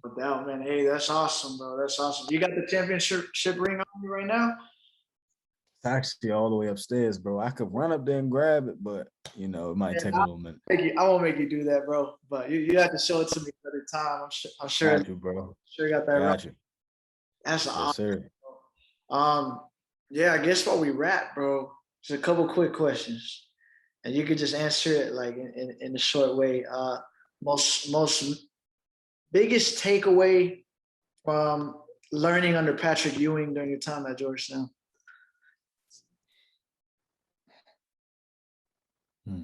No doubt, man. Hey, that's awesome, bro. That's awesome. You got the championship ring on you right now? It's actually all the way upstairs, bro. I could run up there and grab it, but it might take a little minute. I won't make you do that, bro. But you have to show it to me another time. I'm sure Got you, bro. you got that right. Got you. That's Yes, awesome. sir. Yeah, I guess while we wrap, bro, just a couple quick questions, and you could just answer it like in a short way. Most biggest takeaway from learning under Patrick Ewing during your time at Georgetown?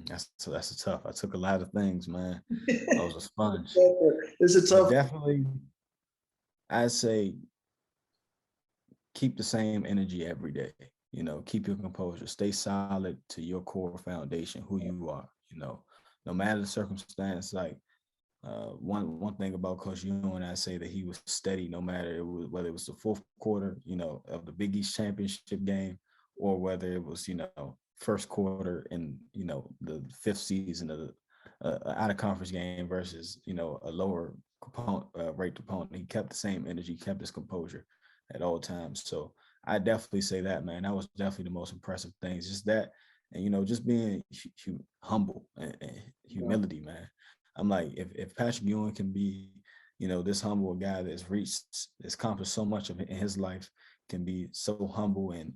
That's a tough. I took a lot of things, man. I was a sponge. It's a But tough. definitely, I'd say keep the same energy every day. Keep your composure. Stay solid to your core foundation, who you are. No matter the circumstance. Like one thing about Coach Ewing, I say that he was steady, no matter whether it was the fourth quarter, of the Big East championship game, or whether it was first quarter in the fifth season of the out of conference game versus a lower ranked opponent. He kept the same energy, kept his composure at all times. So I definitely say that, man. That was definitely the most impressive things. Just that, and just being humble and humility, man. I'm like, if Patrick Ewing can be, this humble guy that's accomplished so much of it in his life, can be so humble and,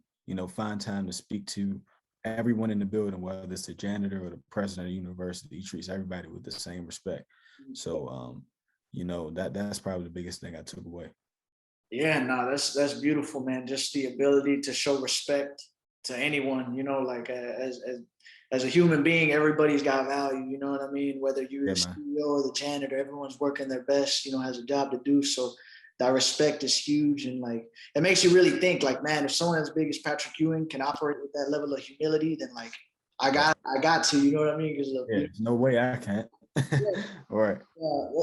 find time to speak to everyone in the building, whether it's the janitor or the president of the university, he treats everybody with the same respect. So, that's probably the biggest thing I took away. Yeah, no, that's beautiful, man. Just the ability to show respect to anyone, like as a human being, everybody's got value. You know what I mean? Whether you're Yeah, the man. CEO or the janitor, everyone's working their best. Has a job to do. So that respect is huge, and like it makes you really think. Like, man, if someone as big as Patrick Ewing can operate with that level of humility, then like I got to. You know what I mean? Because Yeah, there's no way I can't. All right.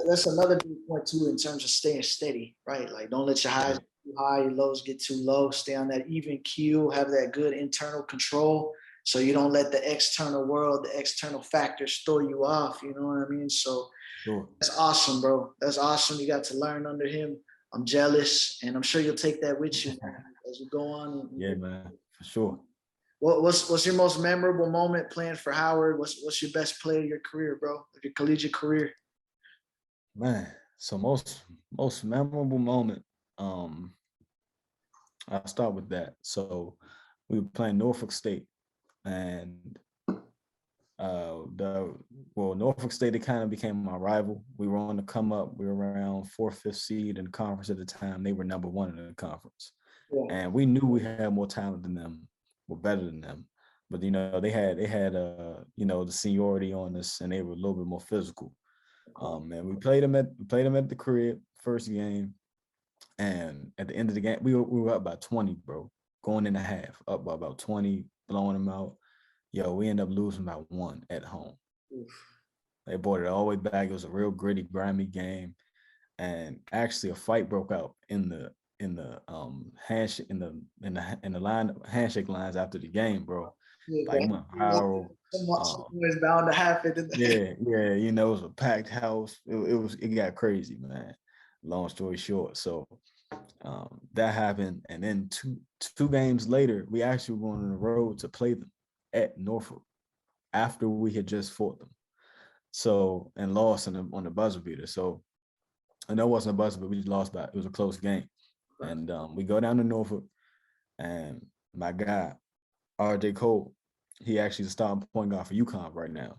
that's another big point too in terms of staying steady, right? Like don't let your highs get too high, your lows get too low. Stay on that even keel, have that good internal control, so you don't let the external world, the external factors throw you off. You know what I mean? So Sure. that's awesome, bro. That's awesome. You got to learn under him. I'm jealous, and I'm sure you'll take that with you as you go on. Yeah, man, for sure. What's your most memorable moment playing for Howard? What's your best play of your career, bro? Of your collegiate career? Man, so most memorable moment. Um, I'll start with that. So we were playing Norfolk State, and Norfolk State, it kind of became my rival. We were on the come up. We were around fourth, fifth seed in the conference at the time. They were number one in the conference, Yeah. and we knew we had more talent than them, were better than them. But they had the seniority on us, and they were a little bit more physical. And we played them at the crib first game, and at the end of the game, we were up by 20, bro, going in the half, up by about 20, blowing them out. Yo, we end up losing by 1 at home. Oof. They brought it all the way back. It was a real gritty, grimy game, and actually a fight broke out in the handshake in the line handshake lines after the game, bro. Yeah, Like, went viral. someone's bound to happen. Yeah, it was a packed house. It got crazy, man. Long story short, so that happened, and then two games later, we actually went on the road to play them at Norfolk after we had just fought them. So and lost on the buzzer beater. So I know it wasn't a buzzer, but we just lost by it was a close game, and we go down to Norfolk, and my guy RJ Cole, he actually is the starting point guard for UConn right now.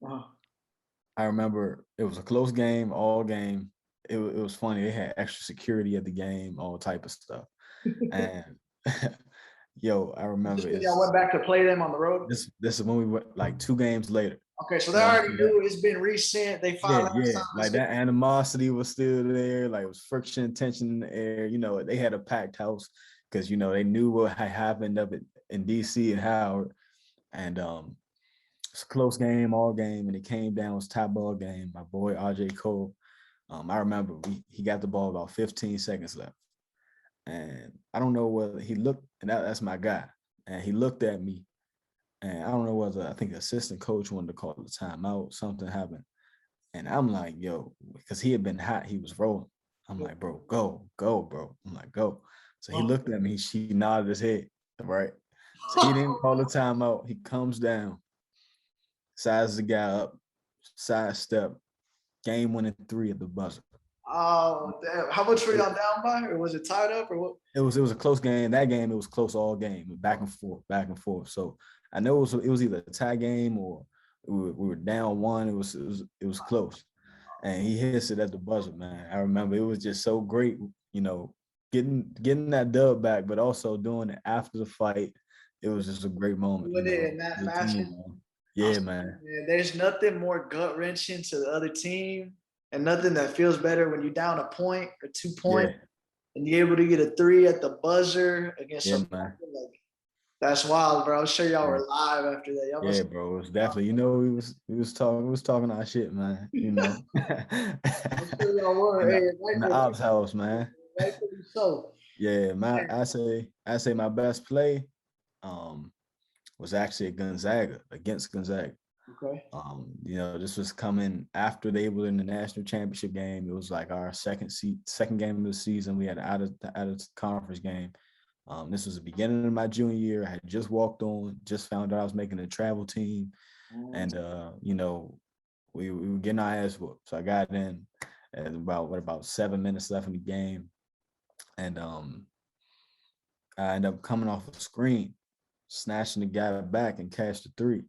Wow. I remember it was a close game, all game. It was funny. They had extra security at the game, all type of stuff. And yo, I remember Y'all went back to play them on the road. this is when we went like 2 games later. Okay, so they already knew it's been recent. They fought last Yeah. time. Like that animosity was still there. Like it was friction, tension in the air. They had a packed house because they knew what had happened up in DC and Howard. And it's a close game, all game, and it came down. It was tie ball game. My boy RJ Cole. I remember he got the ball about 15 seconds left, and I don't know whether he looked, and that's my guy, and he looked at me, and I don't know whether I think the assistant coach wanted to call the timeout. Something happened, and I'm like, yo, because he had been hot, he was rolling. I'm like, bro, go, bro. I'm like, go. So he looked at me. He nodded his head, right? So he didn't call the timeout. He comes down, sizes the guy up, sidestep, game winning 3 at the buzzer. Oh, damn. How much were y'all down by? Or was it tied up or what? It was a close game. That game, it was close all game, back and forth, back and forth. So I know it was either a tie game or we were down 1. It was close. And he hits it at the buzzer, man. I remember it was just so great, getting that dub back, but also doing it after the fight. It was just a great moment. Doing it in that fashion. Team, yeah, man. There's nothing more gut wrenching to the other team, and nothing that feels better when you're down a point or 2 points, and you're able to get a 3 at the buzzer against man. Like, that's wild, bro. I'm sure y'all were live after that. Yeah, bro. It was definitely, we was talking our shit, man. I'm sure y'all were. In the ops house, man. Rightfully so. Yeah, I say my best play was actually against Gonzaga. Okay. This was coming after they were in the national championship game. It was like our second game of the season. We had an out of conference game. This was the beginning of my junior year. I had just walked on, just found out I was making a travel team. And, we were getting our ass whooped. So I got in at about 7 minutes left in the game. And I ended up coming off a screen, snatching the guy back and cashed the three.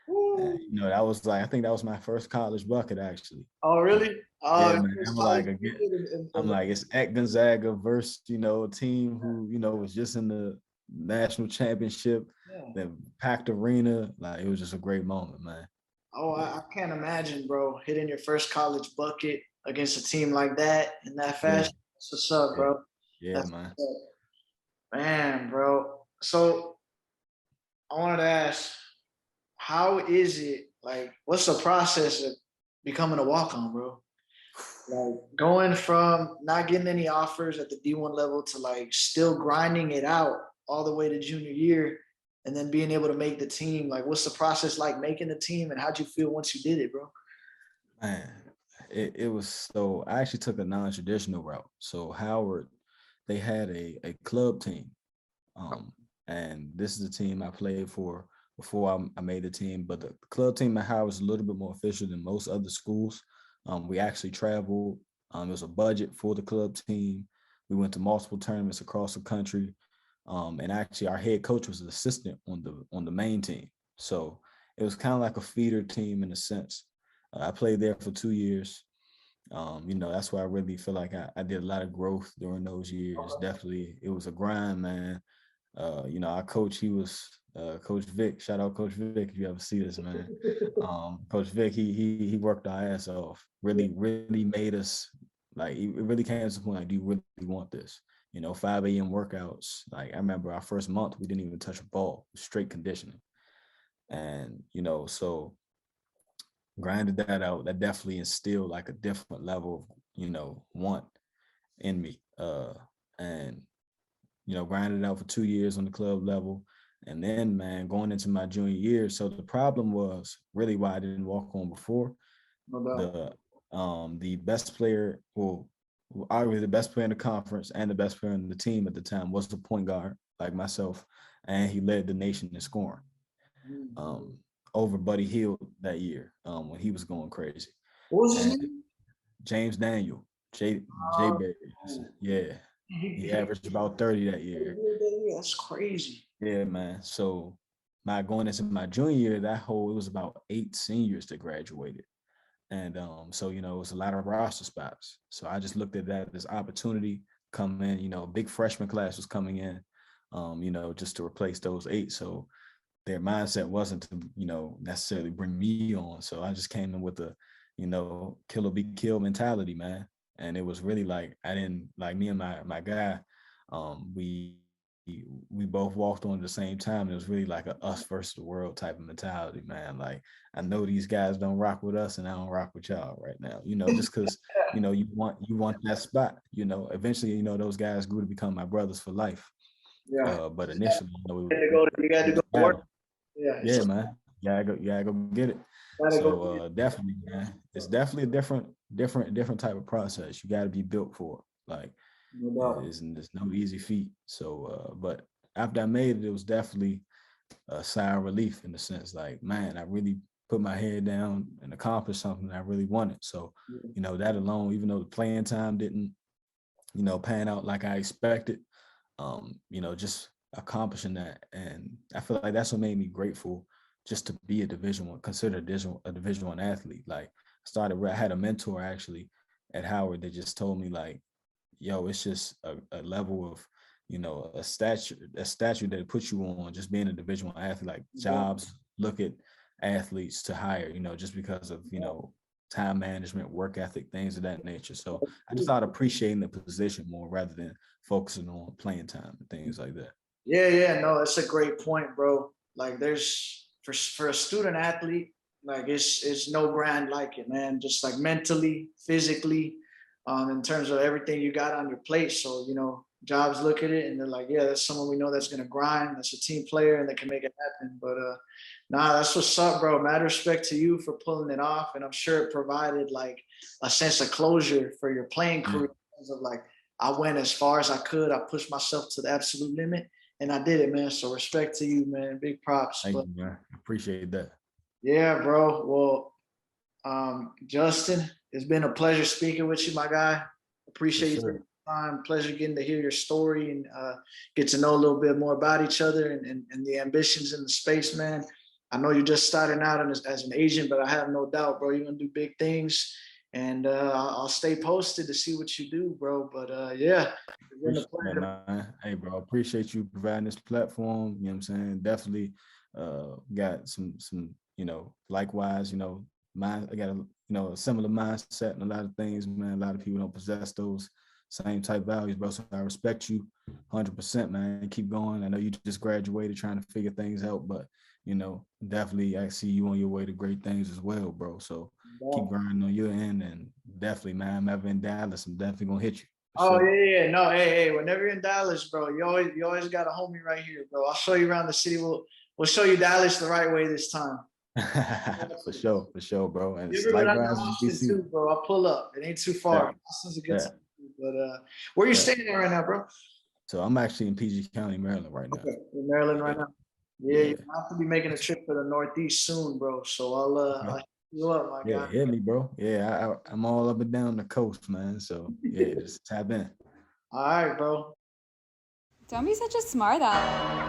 And, Woo. you know, that was like, I think that was my first college bucket actually. Oh, Um, really? yeah, Oh, man. it's I'm college like, again, cricket I'm like, it's at Gonzaga versus, you know, a team who, you know, was just in the national championship, yeah. the packed arena. Like, it was just a great moment, man. Oh, Yeah, I can't imagine, bro, hitting your first college bucket against a team like that in that yeah, fashion. That's what's up, yeah, bro. yeah, That's man. what's up. Man, bro. So I wanted to ask, how is it like? What's the process of becoming a walk-on, bro? Like going from not getting any offers at the D1 level to like still grinding it out all the way to junior year and then being able to make the team. Like, what's the process like making the team and how'd you feel once you did it, bro? Man, it was so I actually took a non-traditional route. So Howard, they had a club team. Um, and this is the team I played for before I made the team. But the club team at Howard was a little bit more official than most other schools. We actually traveled. It was a budget for the club team. We went to multiple tournaments across the country. And actually, our head coach was an assistant on the main team. So it was kind of like a feeder team in a sense. I played there for 2 years. You know, that's why I really feel like I did a lot of growth during those years. Definitely, it was a grind, man. You know, our coach, he was Coach Vic. Shout out Coach Vic if you ever see this, man. Coach Vic, he worked our ass off. Really made us like it really came to the point like, do you really want this? You know, 5 a.m. workouts. Like I remember our first month, we didn't even touch a ball, straight conditioning. And, you know, so grinded that out. That definitely instilled like a different level of, you know, want in me. And you know, grinded out for 2 years on the club level. And then, man, going into my junior year. So the problem was really why I didn't walk on before. No doubt. The best player, well, arguably the best player in the conference and the best player in the team at the time was the point guard, like myself, and he led the nation in scoring. Mm. Um, over Buddy Hield that year when he was going crazy. What was his And name? James Daniel, J Oh, Berry, yeah, he averaged about 30 that year. that's crazy. Yeah, man. So my going into my junior year, it was about 8 seniors that graduated. And so you know, it was a lot of roster spots. So I just looked at that as opportunity come in, you know, a big freshman class was coming in, you know, just to replace those 8. So their mindset wasn't to, you know, necessarily bring me on. So I just came in with a, you know, kill or be killed mentality, man. And it was really like I didn't like me and my guy, we both walked on at the same time. It was really like a us versus the world type of mentality, man. Like I know these guys don't rock with us, and I don't rock with y'all right now. You know, just because you know you want that spot. You know, eventually, you know, those guys grew to become my brothers for life. Yeah. But initially, you know, You got to it was go a to work. battle. Yeah. Yeah, man. You gotta go get it. Gotta go. So definitely, man. It's definitely a different type of process. You gotta be built for it. Like No doubt. it's no easy feat. So but after I made it, it was definitely a sigh of relief in the sense like, man, I really put my head down and accomplished something I really wanted. So, you know, that alone, even though the playing time didn't, you know, pan out like I expected, you know, just accomplishing that. And I feel like that's what made me grateful just to be a division one, considered a division one athlete. Like I had a mentor actually at Howard that just told me like, yo, it's just a level of, you know, a statue that it puts you on just being a division one athlete, like jobs look at athletes to hire, you know, just because of, you know, time management, work ethic, things of that nature. So I just started appreciating the position more rather than focusing on playing time and things like that. Yeah, yeah, no, that's a great point, bro. Like, there's for a student athlete, like it's no brand like it, man. Just like mentally, physically, in terms of everything you got on your plate. So you know, jobs look at it and they're like, yeah, that's someone we know that's gonna grind. That's a team player and they can make it happen. But nah, that's what's up, bro. Mad respect to you for pulling it off, and I'm sure it provided like a sense of closure for your playing Yeah, career. In terms of like, I went as far as I could. I pushed myself to the absolute limit and I did it, man. So respect to you, man. Big props. thank But you, man. Appreciate that. yeah, bro. Well, Justin, it's been a pleasure speaking with you, my guy. Appreciate you Yes, taking sir. the time. Pleasure getting to hear your story and get to know a little bit more about each other and the ambitions in the space, man. I know you're just starting out as an agent, but I have no doubt, bro, you're gonna do big things. And I'll stay posted to see what you do, bro. But yeah, it's been a Appreciate that, pleasure. man. Hey, bro, appreciate you providing this platform. You know what I'm saying? Definitely got some, likewise, mind, I got a similar mindset and a lot of things, man. A lot of people don't possess those same type values, bro. So I respect you 100%, man. Keep going. I know you just graduated trying to figure things out, but definitely I see you on your way to great things as well, bro. So keep grinding on your end, and definitely, man, I'm ever in Dallas, I'm definitely gonna hit you for Oh sure. yeah. No, hey. Whenever you're in Dallas, bro, you always got a homie right here, bro. I'll show you around the city. We'll show you Dallas the right way this time. For sure, bro. And You it's ever go down to likewise in Austin DC. too, bro? I'll pull up. It ain't too Yeah, far. Austin's a good yeah, city, but where you yeah. staying at right now, bro? So I'm actually in PG County, Maryland right now. Okay, in Maryland Yeah, right now. Yeah, yeah. you have to be making a trip to the Northeast soon, bro. So I'll Okay. hit you up, my Yeah, guy. hit me, bro. Yeah, I'm all up and down the coast, man. So yeah, just tap in. All right, bro. Don't be such a smart aleck.